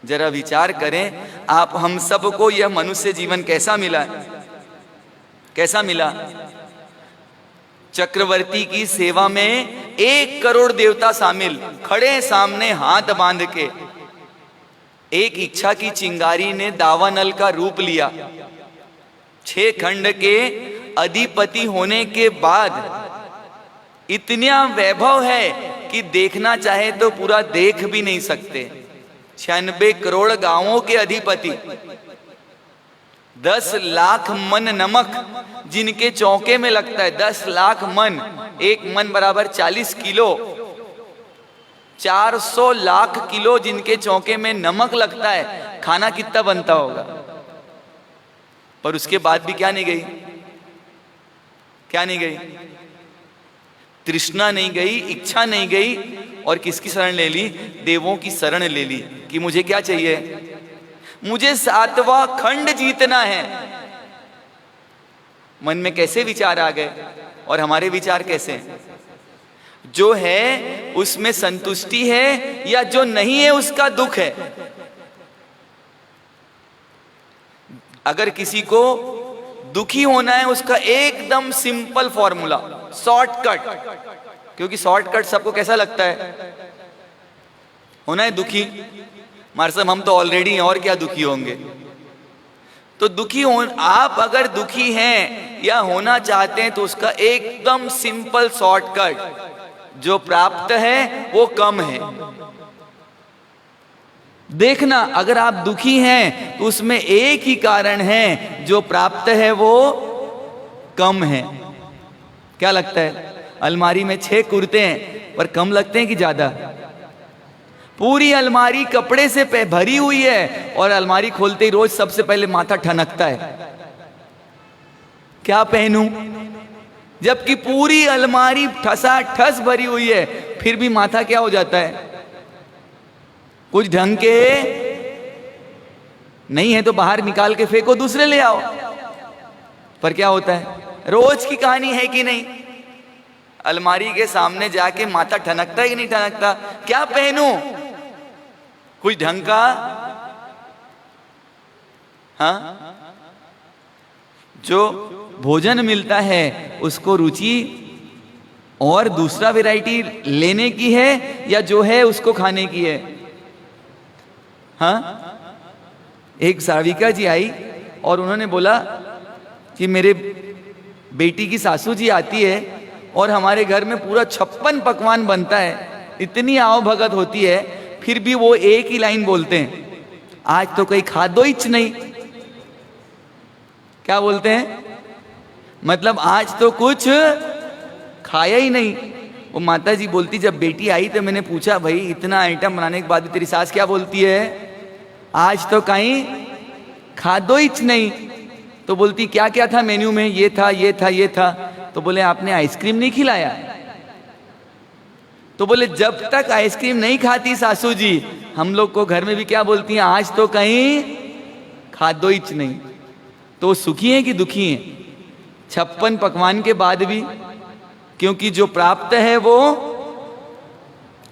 जरा विचार करें। आप हम सबको यह मनुष्य जीवन कैसा मिला? कैसा मिला? चक्रवर्ती की सेवा में 1 करोड़ देवता शामिल, खड़े सामने हाथ बांध के। एक इच्छा की चिंगारी ने दावानल का रूप लिया। 6 खंड के अधिपति होने के बाद इतना वैभव है कि देखना चाहे तो पूरा देख भी नहीं सकते। 96 करोड़ गांवों के अधिपति, 10 लाख मन नमक जिनके चौके में लगता है, 10 लाख मन, एक मन बराबर 40 किलो, 400 लाख किलो जिनके चौके में नमक लगता है, खाना कितना बनता होगा। पर उसके बाद भी क्या नहीं गई, क्या नहीं गई, तृष्णा नहीं गई, इच्छा नहीं गई, और किसकी शरण ले ली, देवों की शरण ले ली कि मुझे क्या चाहिए, मुझे 7वां खंड जीतना है। मन में कैसे विचार आ गए, और हमारे विचार कैसे हैं? जो है उसमें संतुष्टि है या जो नहीं है उसका दुख है। अगर किसी को दुखी होना है, उसका एकदम सिंपल फॉर्मूला, शॉर्टकट, क्योंकि शॉर्टकट सबको कैसा लगता है, होना है दुखी, मार साहब हम तो ऑलरेडी हैं, और क्या दुखी होंगे। तो दुखी हो, आप अगर दुखी हैं या होना चाहते हैं तो उसका एकदम सिंपल शॉर्टकट, जो प्राप्त है वो कम है। देखना, अगर आप दुखी हैं तो उसमें एक ही कारण है, जो प्राप्त है वो कम है। क्या लगता है, अलमारी में 6 कुर्ते हैं पर कम लगते हैं कि ज्यादा? पूरी अलमारी कपड़े से भरी हुई है और अलमारी खोलते ही रोज सबसे पहले माथा ठनकता है, क्या पहनूं, जबकि पूरी अलमारी ठसा ठस भरी हुई है, फिर भी माथा क्या हो जाता है, कुछ ढंग के नहीं है तो बाहर निकाल के फेंको, दूसरे ले आओ। पर क्या होता है, रोज की कहानी है कि नहीं, अलमारी के सामने जाके माथा ठनकता है कि नहीं ठनकता, क्या पहनूं, कुछ ढंग का, हाँ, जो भोजन मिलता है उसको रुचि और दूसरा वैरायटी लेने की है या जो है उसको खाने की है। हाँ, एक साविका जी आई और उन्होंने बोला कि मेरे बेटी की सासू जी आती है और हमारे घर में पूरा 56 पकवान बनता है, इतनी आओ भगत होती है, फिर भी वो एक ही लाइन बोलते हैं, आज तो कहीं खा दो ही नहीं। क्या बोलते हैं, मतलब आज तो कुछ खाया ही नहीं। वो माता जी बोलती, जब बेटी आई तो मैंने पूछा, भाई इतना आइटम बनाने के बाद भी तेरी सास क्या बोलती है, आज तो कहीं खा दो ही नहीं। तो बोलती, क्या क्या था मेन्यू में, ये था ये था ये था। तो बोले, आपने आइसक्रीम नहीं खिलाया? तो बोले, जब तक आइसक्रीम नहीं खाती सासू जी, हम लोग को घर में भी क्या बोलती हैं, आज तो कहीं खा दो ही नहीं। तो सुखी हैं कि दुखी हैं 56 पकवान के बाद भी, क्योंकि जो प्राप्त है वो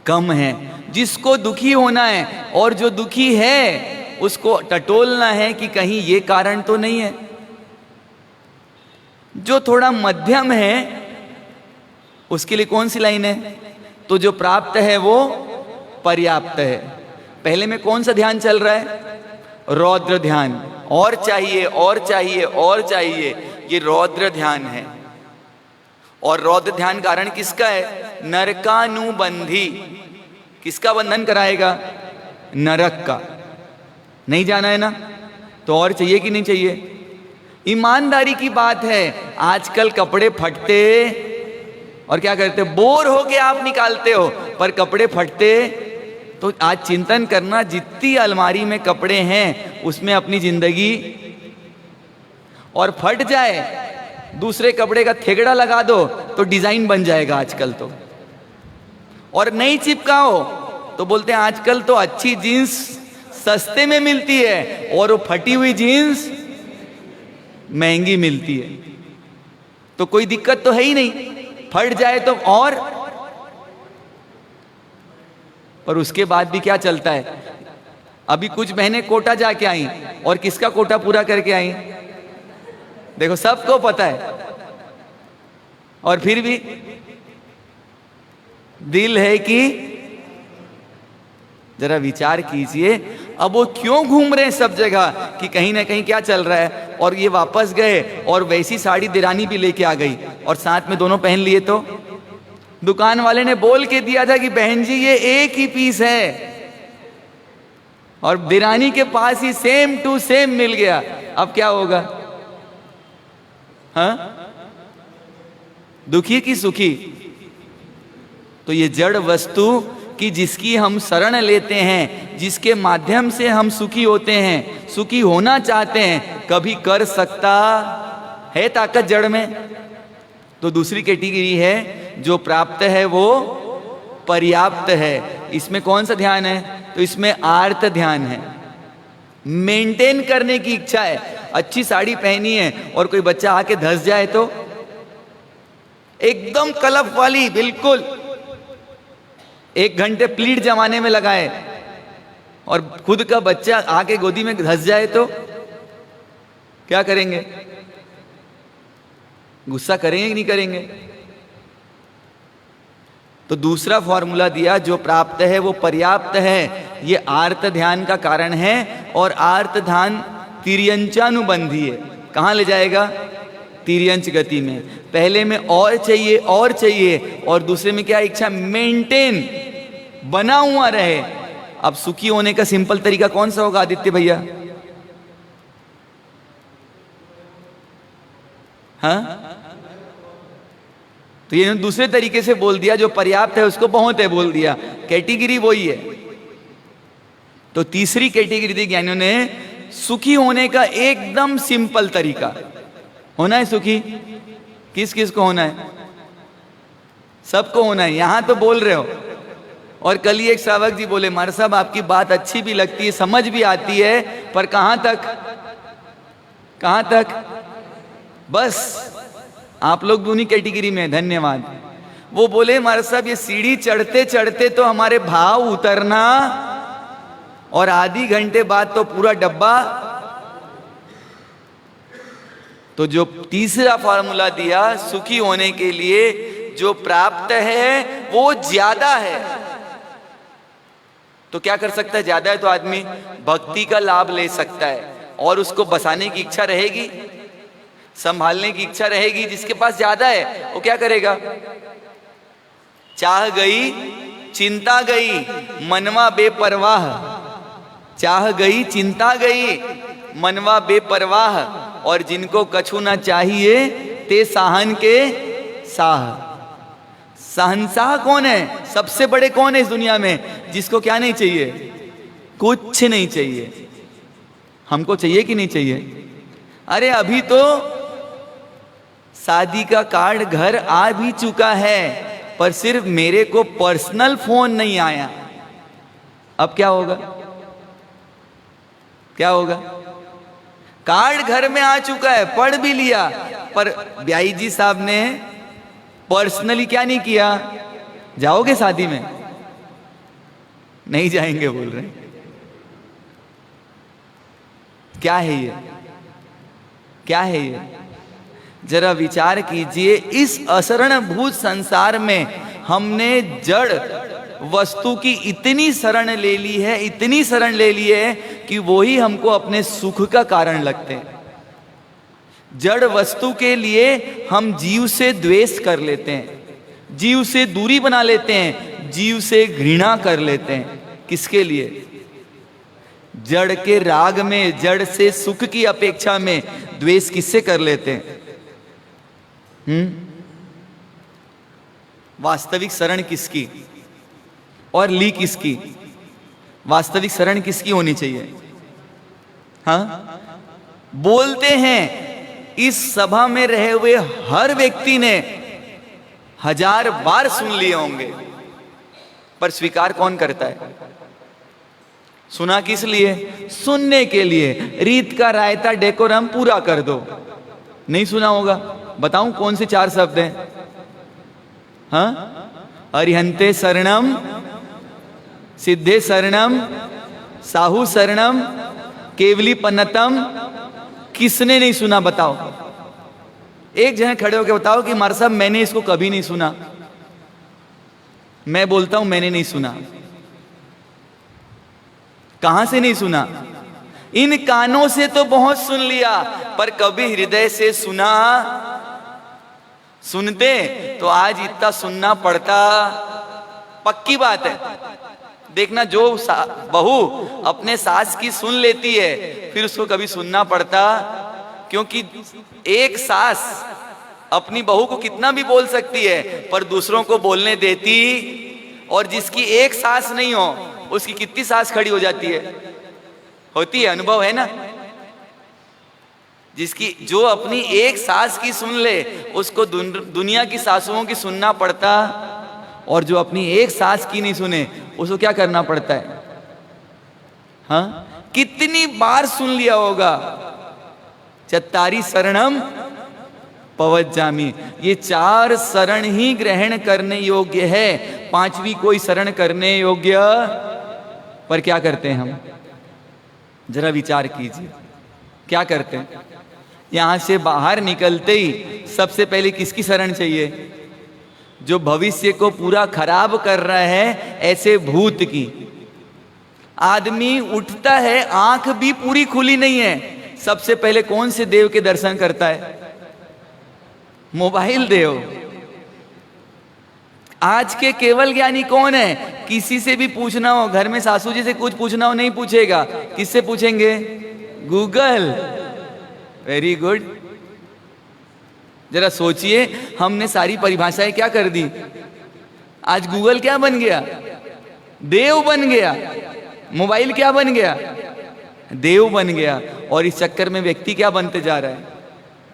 कम है। जिसको दुखी होना है और जो दुखी है उसको टटोलना है कि कहीं ये कारण तो नहीं है। जो थोड़ा मध्यम है उसके लिए कौन सी लाइन है, तो जो प्राप्त है वो पर्याप्त है। पहले में कौन सा ध्यान चल रहा है, रौद्र ध्यान, और चाहिए और चाहिए और चाहिए, ये रौद्र ध्यान है। और रौद्र ध्यान कारण किसका है, नरकानुबंधी। किसका बंधन कराएगा, नरक का। नहीं जाना है ना, तो और चाहिए कि नहीं चाहिए। ईमानदारी की बात है, आजकल कपड़े फटते और क्या करते, बोर हो के आप निकालते हो, पर कपड़े फटते। तो आज चिंतन करना, जितनी अलमारी में कपड़े हैं उसमें अपनी जिंदगी, और फट जाए दूसरे कपड़े का थेगड़ा लगा दो तो डिजाइन बन जाएगा आजकल तो। और नहीं चिपकाओ तो बोलते हैं आजकल तो अच्छी जीन्स सस्ते में मिलती है और वो फटी हुई जीन्स महंगी मिलती है। तो कोई दिक्कत तो है ही नहीं, फट जाए तो और। पर उसके बाद भी क्या चलता है, अभी कुछ बहनें कोटा जाके आई और किसका कोटा पूरा करके आई, देखो सबको पता है। और फिर भी दिल है कि जरा विचार कीजिए, अब वो क्यों घूम रहे हैं सब जगह कि कहीं ना कहीं क्या चल रहा है। और ये वापस गए और वैसी साड़ी दिरानी भी लेके आ गई और साथ में दोनों पहन लिए, तो दुकान वाले ने बोल के दिया था कि बहन जी ये एक ही पीस है, और दिरानी के पास ही सेम टू सेम मिल गया। अब क्या होगा? हाँ, दुखी की सुखी? तो ये जड़ वस्तु कि जिसकी हम शरण लेते हैं, जिसके माध्यम से हम सुखी होते हैं, सुखी होना चाहते हैं, कभी कर सकता है ताकत जड़ में? तो दूसरी कैटेगरी है जो प्राप्त है वो पर्याप्त है। इसमें कौन सा ध्यान है? तो इसमें आर्त ध्यान है, मेंटेन करने की इच्छा है। अच्छी साड़ी पहनी है और कोई बच्चा आके धंस जाए तो एकदम कलफ वाली, बिल्कुल 1 घंटे प्लीट जमाने में लगाए, और खुद का बच्चा आके गोदी में धंस जाए तो क्या करेंगे? गुस्सा करेंगे कि नहीं करेंगे? तो दूसरा फॉर्मूला दिया, जो प्राप्त है वो पर्याप्त है, ये आर्त ध्यान का कारण है। और आर्त ध्यान तिर्यंचानुबंधी है। कहाँ ले जाएगा? तिर्यंच गति में। पहले में और चाहिए और चाहिए, और दूसरे में क्या इच्छा? मेंटेन, बना हुआ रहे। अब सुखी होने का सिंपल तरीका कौन सा होगा आदित्य भैया? हाँ, तो ये दूसरे तरीके से बोल दिया, जो पर्याप्त है उसको बहुत है बोल दिया, कैटेगरी वही है। तो तीसरी कैटेगरी दी ज्ञानियों ने, सुखी होने का एकदम सिंपल तरीका। होना है सुखी, किस किस को होना है? सबको होना है। यहां तो बोल रहे हो, और कल ही एक श्रावक जी बोले, मार साहब आपकी बात अच्छी भी लगती है, समझ भी आती है, पर कहां तक, कहां तक? बस आप लोग दूसरी कैटेगरी में। धन्यवाद। वो बोले, मार साहब ये सीढ़ी चढ़ते चढ़ते तो हमारे भाव उतरना, और आधी घंटे बाद तो पूरा डब्बा। तो जो तीसरा फॉर्मूला दिया सुखी होने के लिए, जो प्राप्त है वो ज्यादा है। तो क्या कर सकता है? ज्यादा है तो आदमी भक्ति का लाभ ले सकता है, और उसको बसाने की इच्छा रहेगी, संभालने की इच्छा रहेगी। जिसके पास ज्यादा है वो क्या करेगा? चाह गई चिंता गई, मनवा बेपरवाह। चाह गई चिंता गई, मनवा बेपरवाह। और जिनको कछु ना चाहिए ते साहन के साह। सहनसाह कौन है? सबसे बड़े कौन है इस दुनिया में? जिसको क्या नहीं चाहिए? कुछ नहीं चाहिए। हमको चाहिए कि नहीं चाहिए? अरे अभी तो शादी का कार्ड घर आ भी चुका है, पर सिर्फ मेरे को पर्सनल फोन नहीं आया। अब क्या होगा? क्या होगा? कार्ड घर में आ चुका है, पढ़ भी लिया, पर ब्याई जी साहब ने पर्सनली क्या नहीं किया? जाओगे शादी में? नहीं जाएंगे बोल रहे। क्या है ये? क्या है ये? जरा विचार कीजिए। इस असरणभूत संसार में हमने जड़ वस्तु की इतनी शरण ले ली है, इतनी शरण ले ली है कि वो ही हमको अपने सुख का कारण लगते हैं। जड़ वस्तु के लिए हम जीव से द्वेष कर लेते हैं, जीव से दूरी बना लेते हैं, जीव से घृणा कर लेते हैं। किसके लिए? जड़ के राग में, जड़ से सुख की अपेक्षा में द्वेष किससे कर लेते हैं? वास्तविक शरण किसकी और ली किसकी? वास्तविक शरण किसकी होनी चाहिए? हाँ, बोलते हैं इस सभा में रहे हुए हर व्यक्ति ने 1000 बार सुन लिए होंगे, पर स्वीकार कौन करता है? सुना किस लिए? सुनने के लिए। रीत का रायता डेकोरम पूरा कर दो। नहीं सुना होगा? बताऊं कौन से 4 शब्द हैं? हाँ, अरिहंते शरणम, सिद्धे शरणम, साहू शरणम, केवली पन्नतम। किसने नहीं सुना बताओ? एक जने खड़े होकर बताओ कि मार साहब मैंने इसको कभी नहीं सुना। मैं बोलता हूं मैंने नहीं सुना। कहां से नहीं सुना? इन कानों से तो बहुत सुन लिया, पर कभी हृदय से सुना? सुनते तो आज इतना सुनना पड़ता। पक्की बात है, देखना जो बहू अपने सास की सुन लेती है फिर उसको कभी सुनना पड़ता, क्योंकि एक सास अपनी बहू को कितना भी बोल सकती है पर दूसरों को बोलने देती, और जिसकी एक सास नहीं हो उसकी कितनी सास खड़ी हो जाती है, होती है, अनुभव है ना। जिसकी जो अपनी एक सास की सुन ले उसको दुनिया की सासुओं की सुनना पड़ता, और जो अपनी एक सास की नहीं सुने उसको क्या करना पड़ता है। हाँ, कितनी बार सुन लिया होगा, चत्तारी शरणम पवज्जामि, ये 4 शरण ही ग्रहण करने योग्य है, 5वीं कोई शरण करने योग्य। पर क्या करते हैं हम, जरा विचार कीजिए, क्या करते हैं। यहां से बाहर निकलते ही सबसे पहले किसकी शरण चाहिए, जो भविष्य को पूरा खराब कर रहा है, ऐसे भूत की। आदमी उठता है, आंख भी पूरी खुली नहीं है, सबसे पहले कौन से देव के दर्शन करता है, मोबाइल देव। आज के केवल ज्ञानी कौन है, किसी से भी पूछना हो, घर में सासू जी से कुछ पूछना हो नहीं पूछेगा, किससे पूछेंगे, गूगल। Very good. जरा सोचिए, हमने सारी परिभाषाएं क्या कर दी, आज गूगल क्या बन गया, देव बन गया। मोबाइल क्या बन गया, देव बन गया। और इस चक्कर में व्यक्ति क्या बनते जा रहा है,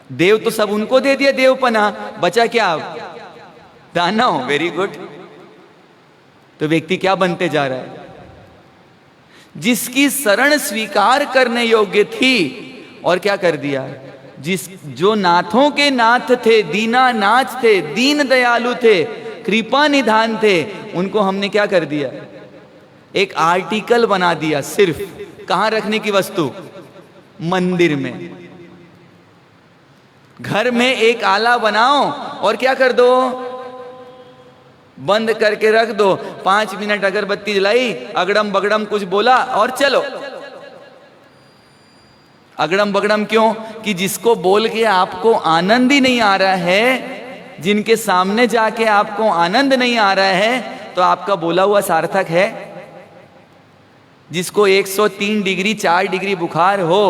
देव तो सब उनको दे दिया देवपना, बचा क्या, दानव। Very good. तो व्यक्ति क्या बनते जा रहा है, जिसकी शरण स्वीकार करने योग्य थी और क्या कर दिया, जो नाथों के नाथ थे, दीनानाथ थे, दीन दयालु थे, कृपा निधान थे, उनको हमने क्या कर दिया, एक आर्टिकल बना दिया। सिर्फ कहां रखने की वस्तु, मंदिर में। घर में एक आला बनाओ और क्या कर दो, बंद करके रख दो। 5 मिनट अगरबत्ती जलाई, अगड़म बगड़म कुछ बोला और चलो। अगड़म बगड़म क्यों, कि जिसको बोल के आपको आनंद ही नहीं आ रहा है, जिनके सामने जाके आपको आनंद नहीं आ रहा है, तो आपका बोला हुआ सार्थक है। जिसको 103 डिग्री 4 डिग्री बुखार हो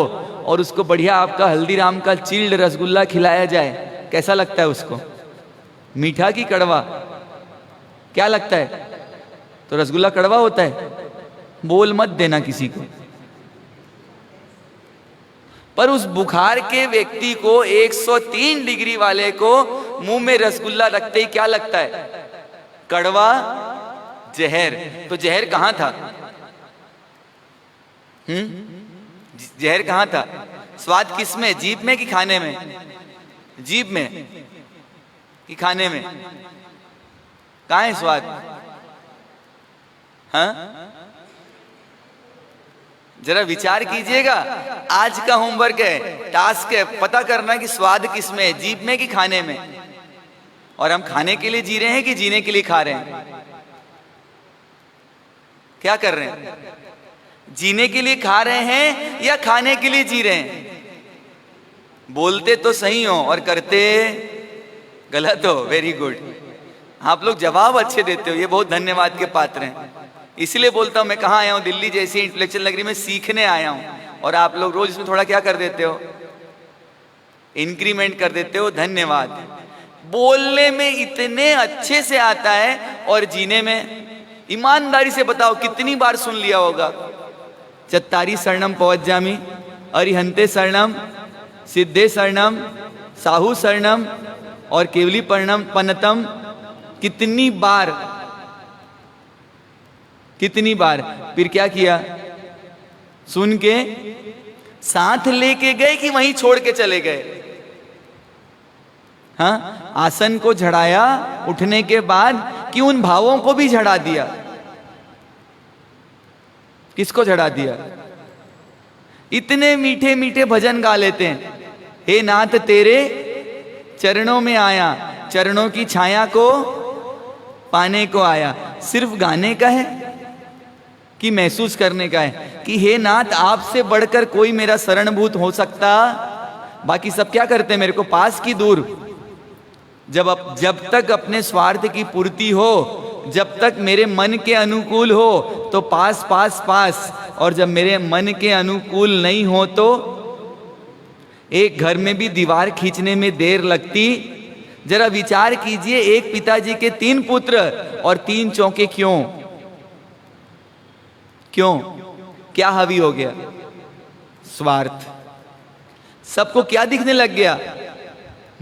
और उसको बढ़िया आपका हल्दीराम का चिल्ड रसगुल्ला खिलाया जाए, कैसा लगता है उसको, मीठा की कड़वा, क्या लगता है, तो रसगुल्ला कड़वा होता है। बोल मत देना किसी को। पर उस बुखार के व्यक्ति को, 103 डिग्री वाले को मुंह में रसगुल्ला रखते ही क्या लगता है, कड़वा, जहर। तो जहर कहां था, जहर कहां था, स्वाद किस में, जीभ में कि खाने में, जीभ में कि खाने में, कहां है स्वाद। हाँ, जरा विचार कीजिएगा। आज का होमवर्क है, टास्क है, पता करना कि स्वाद किस में है, जीभ में कि खाने में। और हम खाने के लिए जी रहे हैं कि जीने के लिए खा रहे हैं, क्या कर रहे हैं, जीने के लिए खा रहे हैं या खाने के लिए जी रहे हैं। बोलते तो सही हो और करते गलत हो। वेरी गुड, आप लोग जवाब अच्छे देते हो, ये बहुत धन्यवाद के पात्र हैं। इसलिए बोलता हूं, मैं कहाँ आया हूं, दिल्ली जैसी इंटेलेक्चुअल नगरी में सीखने आया हूं, और आप लोग रोज इसमें थोड़ा क्या कर देते हो, इंक्रीमेंट कर देते हो। धन्यवाद। बोलने में इतने अच्छे से आता है और जीने में, ईमानदारी से बताओ कितनी बार सुन लिया होगा, चत्तारी शरणम पवज्जामि, अरिहंते शरणम, सिद्धे शरणम, साहू शरणम और केवली पर्णम पनतम। कितनी बार, कितनी बार। फिर क्या किया, सुन के साथ लेके गए कि वहीं छोड़ के चले गए। हाँ, आसन को झड़ाया उठने के बाद कि उन भावों को भी झड़ा दिया। किसको झड़ा दिया, इतने मीठे मीठे भजन गा लेते हैं, हे नाथ तेरे चरणों में आया, चरणों की छाया को पाने को आया। सिर्फ गाने का है कि महसूस करने का है कि हे नाथ आपसे बढ़कर कोई मेरा शरणभूत हो सकता। बाकी सब क्या करते हैं, मेरे को पास की दूर, जब तक अपने स्वार्थ की पूर्ति हो, जब तक मेरे मन के अनुकूल हो तो पास पास पास, और जब मेरे मन के अनुकूल नहीं हो तो एक घर में भी दीवार खींचने में देर लगती। जरा विचार कीजिए, एक पिताजी के 3 पुत्र और 3 चौके क्यों? क्यों? क्या हावी हो गया? स्वार्थ। सबको क्या दिखने लग गया?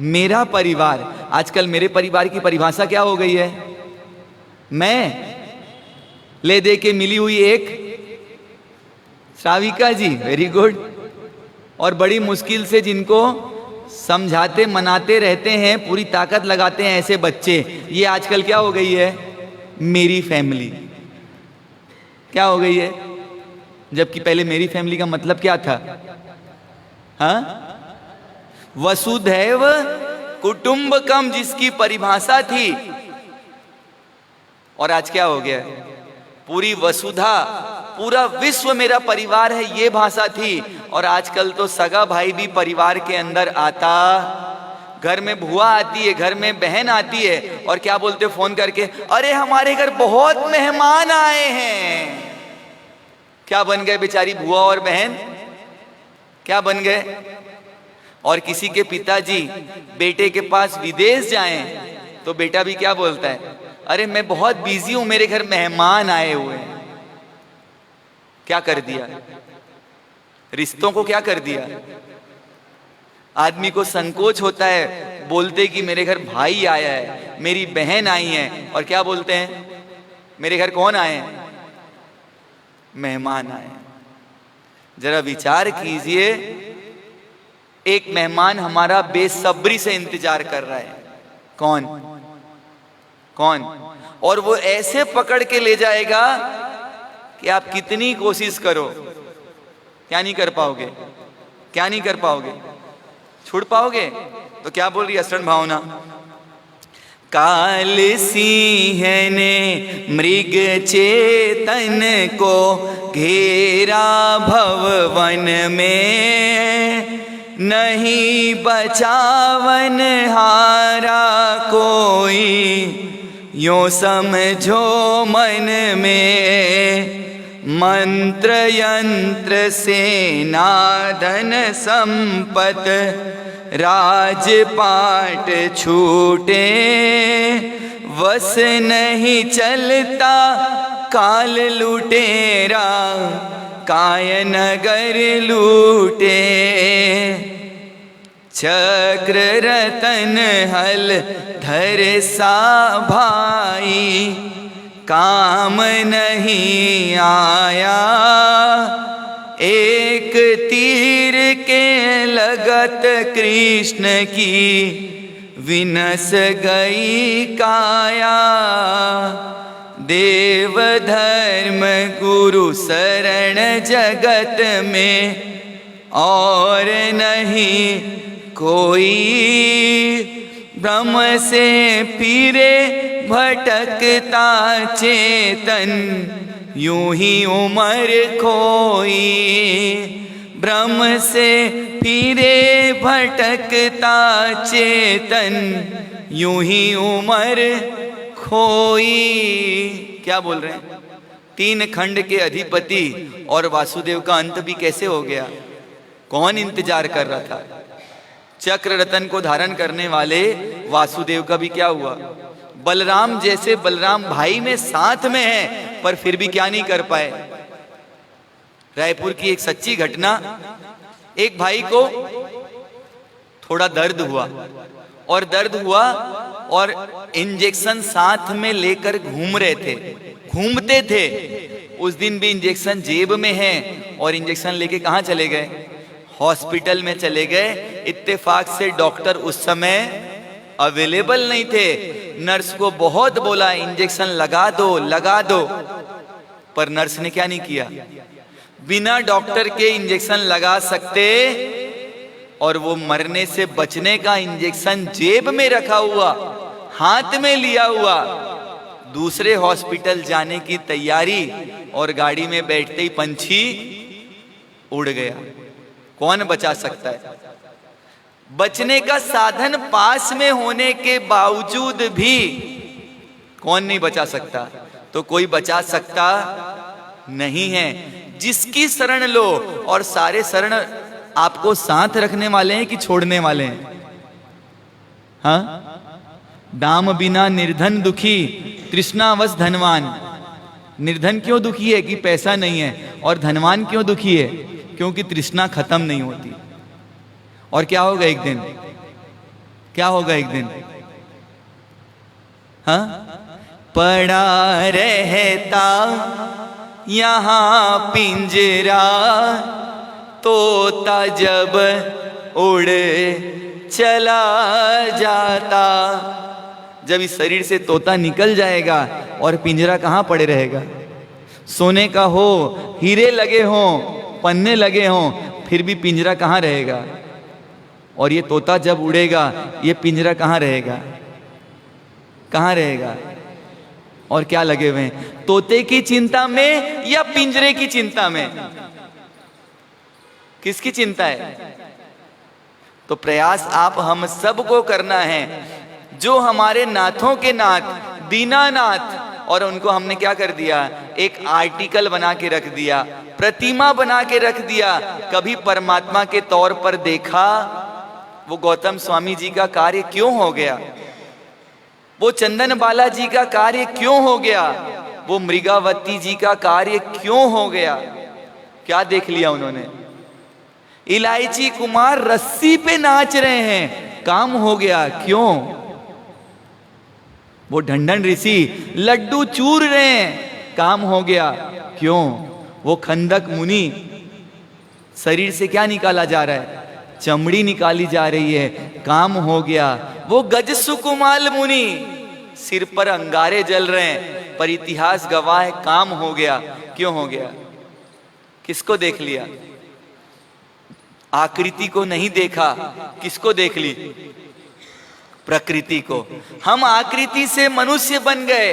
मेरा परिवार। आजकल मेरे परिवार की परिभाषा क्या हो गई है? मैं ले दे के मिली हुई एक श्राविका जी, वेरी गुड, और बड़ी मुश्किल से जिनको समझाते मनाते रहते हैं, पूरी ताकत लगाते हैं ऐसे बच्चे। ये आजकल क्या हो गई है? मेरी फैमिली। क्या हो गई है? जबकि पहले मेरी फैमिली का मतलब क्या था? हाँ, वसुधैव कुटुंबकम जिसकी परिभाषा थी, और आज क्या हो गया? पूरी वसुधा, पूरा विश्व मेरा परिवार है, ये भाषा थी। और आजकल तो सगा भाई भी परिवार के अंदर आता, घर में बुआ आती है, घर में बहन आती है, और क्या बोलते फोन करके, अरे हमारे घर बहुत मेहमान आए हैं। क्या बन गए बेचारी बुआ और बहन? क्या बन गए? और किसी के पिताजी बेटे के पास विदेश जाएं तो बेटा भी क्या बोलता है? अरे मैं बहुत बिजी हूं, मेरे घर मेहमान आए हुए हैं। क्या कर दिया? रिश्तों को क्या कर दिया? आदमी को संकोच होता है बोलते कि मेरे घर भाई आया है, मेरी बहन आई है, और क्या बोलते हैं? मेरे घर कौन आए हैं? मेहमान आए। जरा विचार कीजिए, एक मेहमान हमारा बेसब्री से इंतजार कर रहा है। कौन? कौन? और वो ऐसे पकड़ के ले जाएगा कि आप कितनी कोशिश करो, क्या नहीं कर पाओगे? क्या नहीं कर पाओगे? छुड़ पाओगे? तो क्या बोल रही है असरण भावना? काल सिंह ने मृग चेतन को घेरा भवन में, नहीं बचावन हारा कोई, यो समझो मन में। मंत्र यंत्र सेना धन संपत राजपाट छूटे, वस नहीं चलता काल लुटेरा, काय नगर लूटे। चक्र रतन हल धर सा भाई, काम नहीं आया। एक तीर के लगत कृष्ण की, विनस गई काया। देव धर्म गुरु शरण जगत में, और नहीं कोई। ब्रह्म से फिरे भटकता चेतन, यूं ही उम्र खोई। ब्रह्म से फिरे भटकता चेतन, यूं ही उम्र खोई। क्या बोल रहे हैं? 3 खंड के अधिपति और वासुदेव का अंत भी कैसे हो गया? कौन इंतजार कर रहा था? चक्र रतन को धारण करने वाले वासुदेव का भी क्या हुआ? बलराम जैसे बलराम भाई में साथ में है, पर फिर भी क्या नहीं कर पाए। रायपुर की एक सच्ची घटना, एक भाई को थोड़ा दर्द हुआ, और दर्द हुआ और इंजेक्शन साथ में लेकर घूमते थे। उस दिन भी इंजेक्शन जेब में है, और इंजेक्शन लेके कहाँ चले गए? हॉस्पिटल में चले गए। इत्तेफाक से डॉक्टर उस समय अवेलेबल नहीं थे। नर्स को बहुत बोला इंजेक्शन लगा दो, पर नर्स ने क्या नहीं किया? बिना डॉक्टर के इंजेक्शन लगा सकते, और वो मरने से बचने का इंजेक्शन जेब में रखा हुआ, हाथ में लिया हुआ, दूसरे हॉस्पिटल जाने की तैयारी, और गाड़ी में बैठते ही पंछी उड़ गया। कौन बचा सकता है? बचने का साधन पास में होने के बावजूद भी कौन नहीं बचा सकता? तो कोई बचा सकता नहीं है। जिसकी शरण लो, और सारे शरण आपको साथ रखने वाले हैं कि छोड़ने वाले हैं? हाँ, दाम बिना निर्धन दुखी, तृष्णावश धनवान। निर्धन क्यों दुखी है? कि पैसा नहीं है। और धनवान क्यों दुखी है? क्योंकि तृष्णा खत्म नहीं होती। और क्या होगा एक दिन? क्या होगा एक दिन? हाँ, पड़ा रहता यहां पिंजरा, तोता जब उड़ चला जाता। जब इस शरीर से तोता निकल जाएगा और पिंजरा कहां पड़े रहेगा? सोने का हो, हीरे लगे हों, पन्ने लगे हों, फिर भी पिंजरा कहां रहेगा? और ये तोता जब उड़ेगा, ये पिंजरा कहां रहेगा? कहां रहेगा? और क्या लगे हुए हैं? तोते की चिंता में या पिंजरे की चिंता में? किसकी चिंता है? तो प्रयास आप हम सबको करना है। जो हमारे नाथों के नाथ दीनानाथ, और उनको हमने क्या कर दिया? एक आर्टिकल बना के रख दिया, प्रतिमा बना के रख दिया। कभी परमात्मा के तौर पर देखा? वो गौतम स्वामी जी का कार्य क्यों हो गया? वो चंदन बाला जी का कार्य क्यों हो गया? वो मृगावती जी का कार्य क्यों हो गया? क्या देख लिया उन्होंने? इलायची कुमार रस्सी पे नाच रहे हैं, काम हो गया। क्यों? वो ढंढन ऋषि लड्डू चूर रहे हैं, काम हो गया। क्यों? वो खंदक मुनि, शरीर से क्या निकाला जा रहा है? चमड़ी निकाली जा रही है, काम हो गया। वो गज सुकुमाल मुनि, सिर पर अंगारे जल रहे हैं, पर इतिहास गवाह है, काम हो गया। क्यों हो गया? किसको देख लिया? आकृति को नहीं देखा, किसको देख ली? प्रकृति को। हम आकृति से मनुष्य बन गए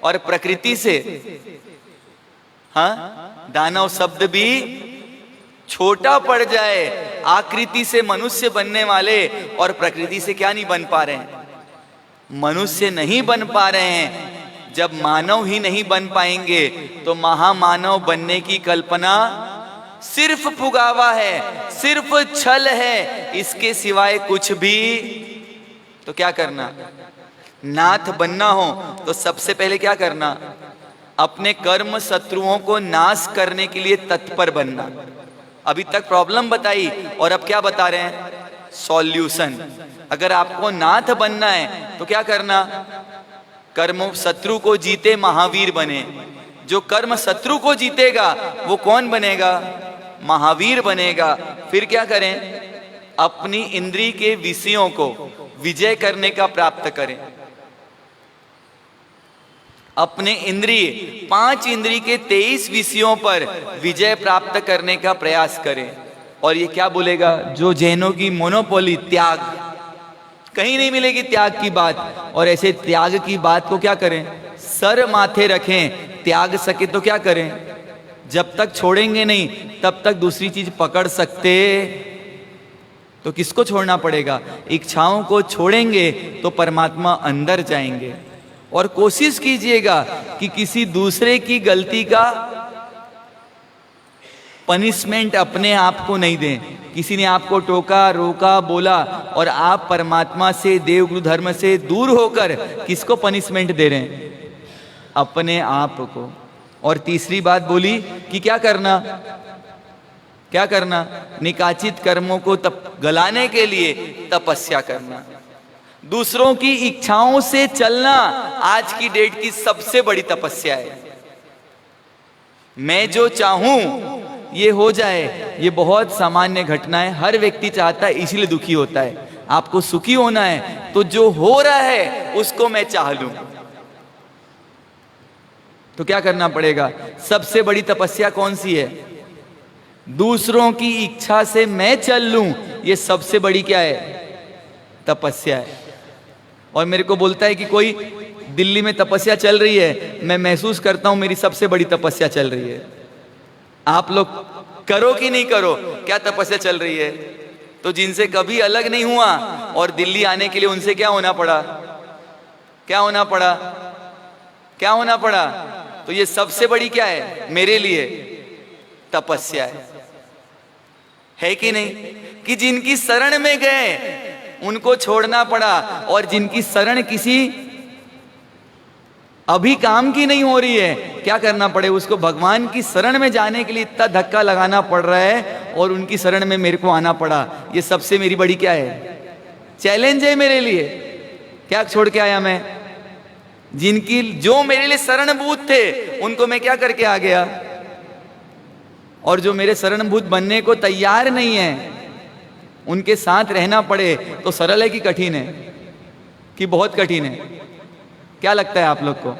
और प्रकृति से, हाँ, दानव शब्द भी छोटा पड़ जाए। आकृति से मनुष्य बनने वाले और प्रकृति से क्या नहीं बन पा रहे हैं? मनुष्य नहीं बन पा रहे हैं। जब मानव ही नहीं बन पाएंगे तो महामानव बनने की कल्पना सिर्फ पुगावा है, सिर्फ छल है, इसके सिवाय कुछ भी। तो क्या करना? नाथ बनना हो तो सबसे पहले क्या करना? अपने कर्म शत्रुओं को नाश करने के लिए तत्पर बनना। अभी तक प्रॉब्लम बताई और अब क्या बता रहे हैं? सॉल्यूशन। अगर आपको नाथ बनना है तो क्या करना? कर्म शत्रु को जीते महावीर बने। जो कर्म शत्रु को जीतेगा वो कौन बनेगा? महावीर बनेगा। फिर क्या करें? अपनी इंद्री के विषयों को विजय करने का प्राप्त करें। अपने इंद्रिय 5 इंद्रिय के 23 विषयों पर विजय प्राप्त करने का प्रयास करें। और ये क्या बोलेगा? जो जैनों की मोनोपोली त्याग, कहीं नहीं मिलेगी त्याग की बात। और ऐसे त्याग की बात को क्या करें? सर माथे रखें। त्याग सके तो क्या करें? जब तक छोड़ेंगे नहीं तब तक दूसरी चीज पकड़ सकते। तो किसको छोड़ना पड़ेगा? इच्छाओं को छोड़ेंगे तो परमात्मा अंदर जाएंगे। और कोशिश कीजिएगा कि किसी दूसरे की गलती का पनिशमेंट अपने आप को नहीं दें। किसी ने आपको टोका, रोका, बोला और आप परमात्मा से, देवगुरु धर्म से दूर होकर किसको पनिशमेंट दे रहे हैं? अपने आप को। और तीसरी बात बोली कि क्या करना? क्या करना? निकाचित कर्मों को गलाने के लिए तपस्या करना। दूसरों की इच्छाओं से चलना आज की डेट की सबसे बड़ी तपस्या है। मैं जो चाहूं ये हो जाए, ये बहुत सामान्य घटना है। हर व्यक्ति चाहता है, इसीलिए दुखी होता है। आपको सुखी होना है तो जो हो रहा है उसको मैं चाह लूं। तो क्या करना पड़ेगा? सबसे बड़ी तपस्या कौन सी है? दूसरों की इच्छा से मैं चल लूं, ये सबसे बड़ी क्या है? तपस्या है। और मेरे को बोलता है कि कोई दिल्ली में तपस्या चल रही है, मैं महसूस करता हूं मेरी सबसे बड़ी तपस्या चल रही है। आप लोग करो कि नहीं करो? क्या तपस्या चल रही है? तो जिनसे कभी अलग नहीं हुआ और दिल्ली आने के लिए उनसे क्या होना पड़ा, क्या होना पड़ा, क्या होना पड़ा? तो ये सबसे बड़ी क्या है मेरे लिए? तपस्या है कि नहीं? कि जिनकी शरण में गए उनको छोड़ना पड़ा, और जिनकी शरण किसी अभी काम की नहीं हो रही है, क्या करना पड़े उसको भगवान की शरण में जाने के लिए इतना धक्का लगाना पड़ रहा है, और उनकी शरण में मेरे को आना पड़ा। ये सबसे मेरी बड़ी क्या है? चैलेंज है मेरे लिए। क्या छोड़ के आया मैं? जिनकी जो मेरे लिए शरणभूत थे उनको मैं क्या करके आ गया, और जो मेरे शरणभूत बनने को तैयार नहीं है उनके साथ रहना पड़े तो सरल है कि कठिन है? कि बहुत कठिन है? क्या लगता है आप लोग को?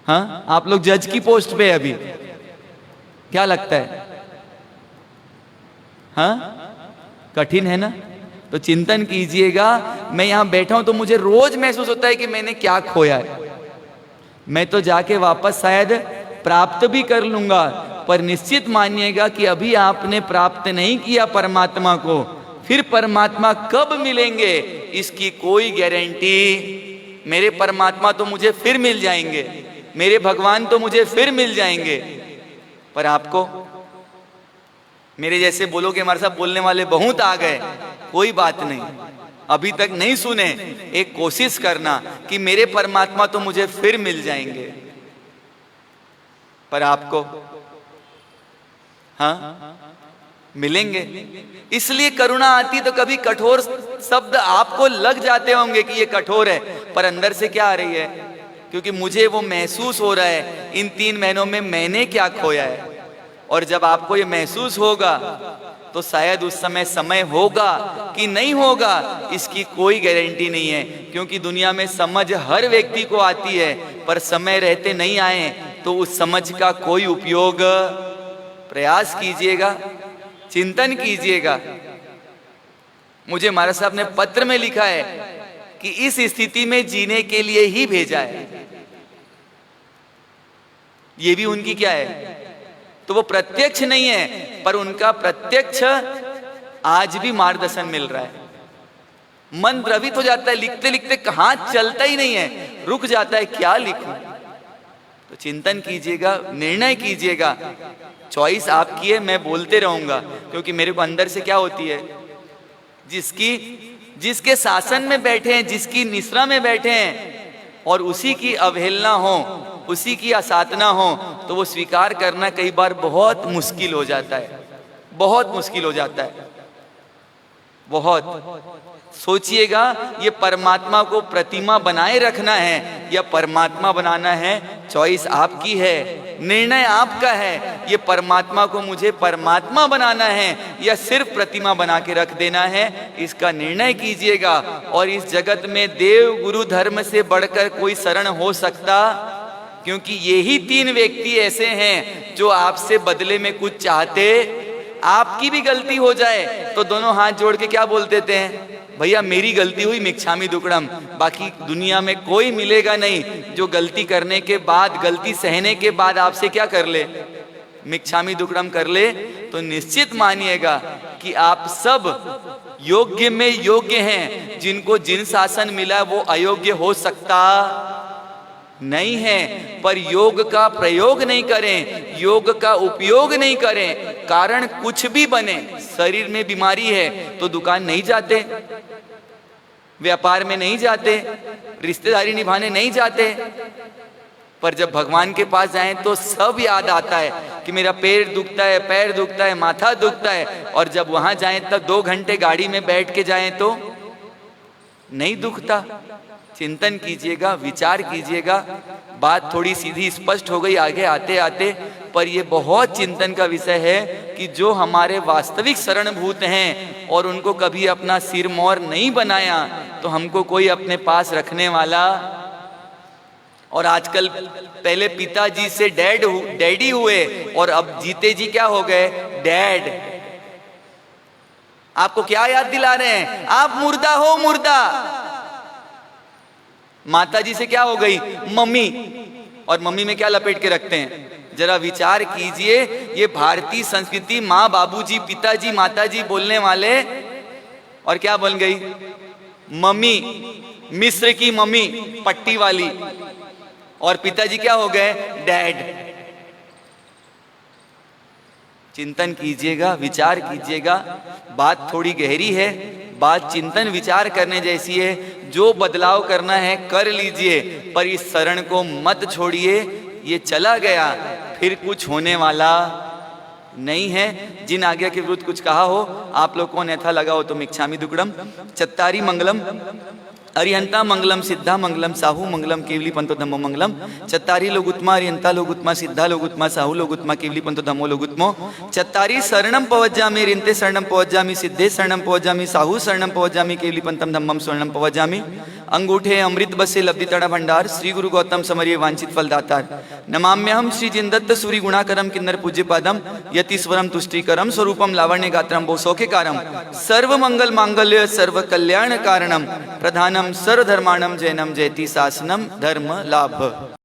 हाँ, आप लोग जज की पोस्ट पे अभी, क्या लगता है? हाँ, कठिन है ना? तो चिंतन कीजिएगा। मैं यहां बैठा हूं तो मुझे रोज महसूस होता है कि मैंने क्या खोया है। मैं तो जाके वापस शायद प्राप्त भी कर लूंगा, पर निश्चित मानिएगा कि अभी आपने प्राप्त नहीं किया परमात्मा को, फिर परमात्मा कब मिलेंगे इसकी कोई गारंटी। मेरे परमात्मा तो मुझे फिर मिल जाएंगे, मेरे भगवान तो मुझे फिर मिल जाएंगे, पर आपको मेरे जैसे बोलोगे हमारे साथ बोलने वाले बहुत आ गए, कोई बात नहीं, अभी तक नहीं सुने। एक कोशिश करना कि मेरे परमात्मा तो मुझे फिर मिल जाएंगे, पर आपको हाँ मिलेंगे। इसलिए करुणा आती तो कभी कठोर शब्द आपको लग जाते होंगे कि ये कठोर है, पर अंदर से क्या आ रही है? क्योंकि मुझे वो महसूस हो रहा है इन 3 महीनों में मैंने क्या खोया है। और जब आपको ये महसूस होगा तो शायद उस समय होगा कि नहीं होगा इसकी कोई गारंटी नहीं है, क्योंकि दुनिया में समझ हर व्यक्ति को आती है, पर समय रहते नहीं आए तो उस समझ का कोई उपयोग। प्रयास कीजिएगा, चिंतन कीजिएगा। मुझे महाराज साहब ने पत्र में लिखा है कि इस स्थिति में जीने के लिए ही भेजा है। ये भी उनकी क्या है? तो वो प्रत्यक्ष नहीं है, पर उनका प्रत्यक्ष आज भी मार्गदर्शन मिल रहा है। मन द्रवित हो जाता है, लिखते लिखते कहां चलता ही नहीं है, रुक जाता है, क्या लिखूं। तो चिंतन कीजिएगा, निर्णय कीजिएगा। चॉइस आपकी है, मैं बोलते रहूंगा, क्योंकि मेरे को अंदर से क्या होती है, जिसके शासन में बैठे हैं, जिसकी निश्रा में बैठे हैं, और उसी की अवहेलना हो, उसी की असाधना हो, तो वो स्वीकार करना कई बार बहुत मुश्किल हो जाता है, बहुत मुश्किल हो जाता है, बहुत। सोचिएगा, ये परमात्मा को प्रतिमा बनाए रखना है या परमात्मा बनाना है, चॉइस आपकी है, निर्णय आपका है। ये परमात्मा को मुझे परमात्मा बनाना है या सिर्फ प्रतिमा बना के रख देना है, इसका निर्णय कीजिएगा। और इस जगत में देव गुरु धर्म से बढ़कर कोई शरण हो सकता? क्योंकि यही 3 व्यक्ति ऐसे हैं जो आपसे बदले में कुछ चाहते। आपकी भी गलती हो जाए तो दोनों हाथ जोड़ के क्या बोल देते हैं, भैया मेरी गलती हुई, मिच्छामी दुक्कडम। बाकी दुनिया में कोई मिलेगा नहीं जो गलती करने के बाद, गलती सहने के बाद आपसे क्या कर ले, मिच्छामी दुक्कडम कर ले। तो निश्चित मानिएगा कि आप सब योग्य में योग्य हैं। जिनको जिन शासन मिला वो अयोग्य हो सकता नहीं है, पर योग का प्रयोग नहीं करें, योग का उपयोग नहीं करें, कारण कुछ भी बने। शरीर में बीमारी है तो दुकान नहीं जाते, व्यापार में नहीं जाते, रिश्तेदारी निभाने नहीं जाते, पर जब भगवान के पास जाएं तो सब याद आता है कि मेरा पेट दुखता है, पैर दुखता है, माथा दुखता है। और जब वहां जाएं तब 2 घंटे गाड़ी में बैठ के जाएं तो नहीं दुखता। चिंतन कीजिएगा, विचार कीजिएगा। बात थोड़ी सीधी स्पष्ट हो गई आगे आते आते, पर यह बहुत चिंतन का विषय है कि जो हमारे वास्तविक शरणभूत हैं और उनको कभी अपना सिर मोर नहीं बनाया, तो हमको कोई अपने पास रखने वाला। और आजकल पहले पिताजी से डैडी हुए और अब जीते जी क्या हो गए, डैड। आपको क्या याद दिला रहे हैं, आप मुर्दा हो, मुर्दा। माता जी से क्या हो गई, मम्मी। और मम्मी में क्या लपेट के रखते हैं, जरा विचार कीजिए, ये भारतीय संस्कृति माँ बाबूजी पिताजी माताजी बोलने वाले, और क्या बन गई? मम्मी, मिस्र की मम्मी पट्टी वाली, और पिताजी क्या हो गए? डैड। चिंतन कीजिएगा, विचार कीजिएगा, बात थोड़ी गहरी है, बात चिंतन विचार करने जैसी है। जो बदलाव करना है कर लीजिए, पर इस शरण को मत छोड़िए। ये चला गया, फिर कुछ होने वाला नहीं है। जिन आज्ञा के विरुद्ध कुछ कहा हो, आप लोग को अन्यथा लगा हो तो मिच्छामि दुक्कडम। चत्तारी मंगलम, अरिहंता मंगलम, सिद्धा मंगलम, साहू मंगलम, केवली पंतो धम्मो मंगलम। चत्तारी लोगुत्मा, अरिहंता लोगुत्मा, सिद्धा लोगुत्मा, साहू लोगुत्मा, केवली पंतो धम्मो लोगुत्मो। चत्तारी शरणम पवज्जामि, रिंते शरणम पवज्जामि, सिद्धे शरणम पवज्जामि, साहू शरणम पवज्जामि, केवली पंतम धम्मम शरणम पवज्जामि। अंगूठे अमृत बसे लब्धि तड़ा भंडार, श्री गुरु गौतम समरिय वांछित फलदातार। नमाम्यहम श्री जिनदत्त सूरि गुणाकरम, किन्नर पूज्य पादम, यतिस्वरम तुष्टिकरम, स्वरूपम लावण्य गात्रम भो सौख्यकारम, सर्व मंगल मांगल्य सर्व कल्याण कारणम, प्रधानम सर्वधर्माणम जैनम जयति शासनम धर्म लाभ।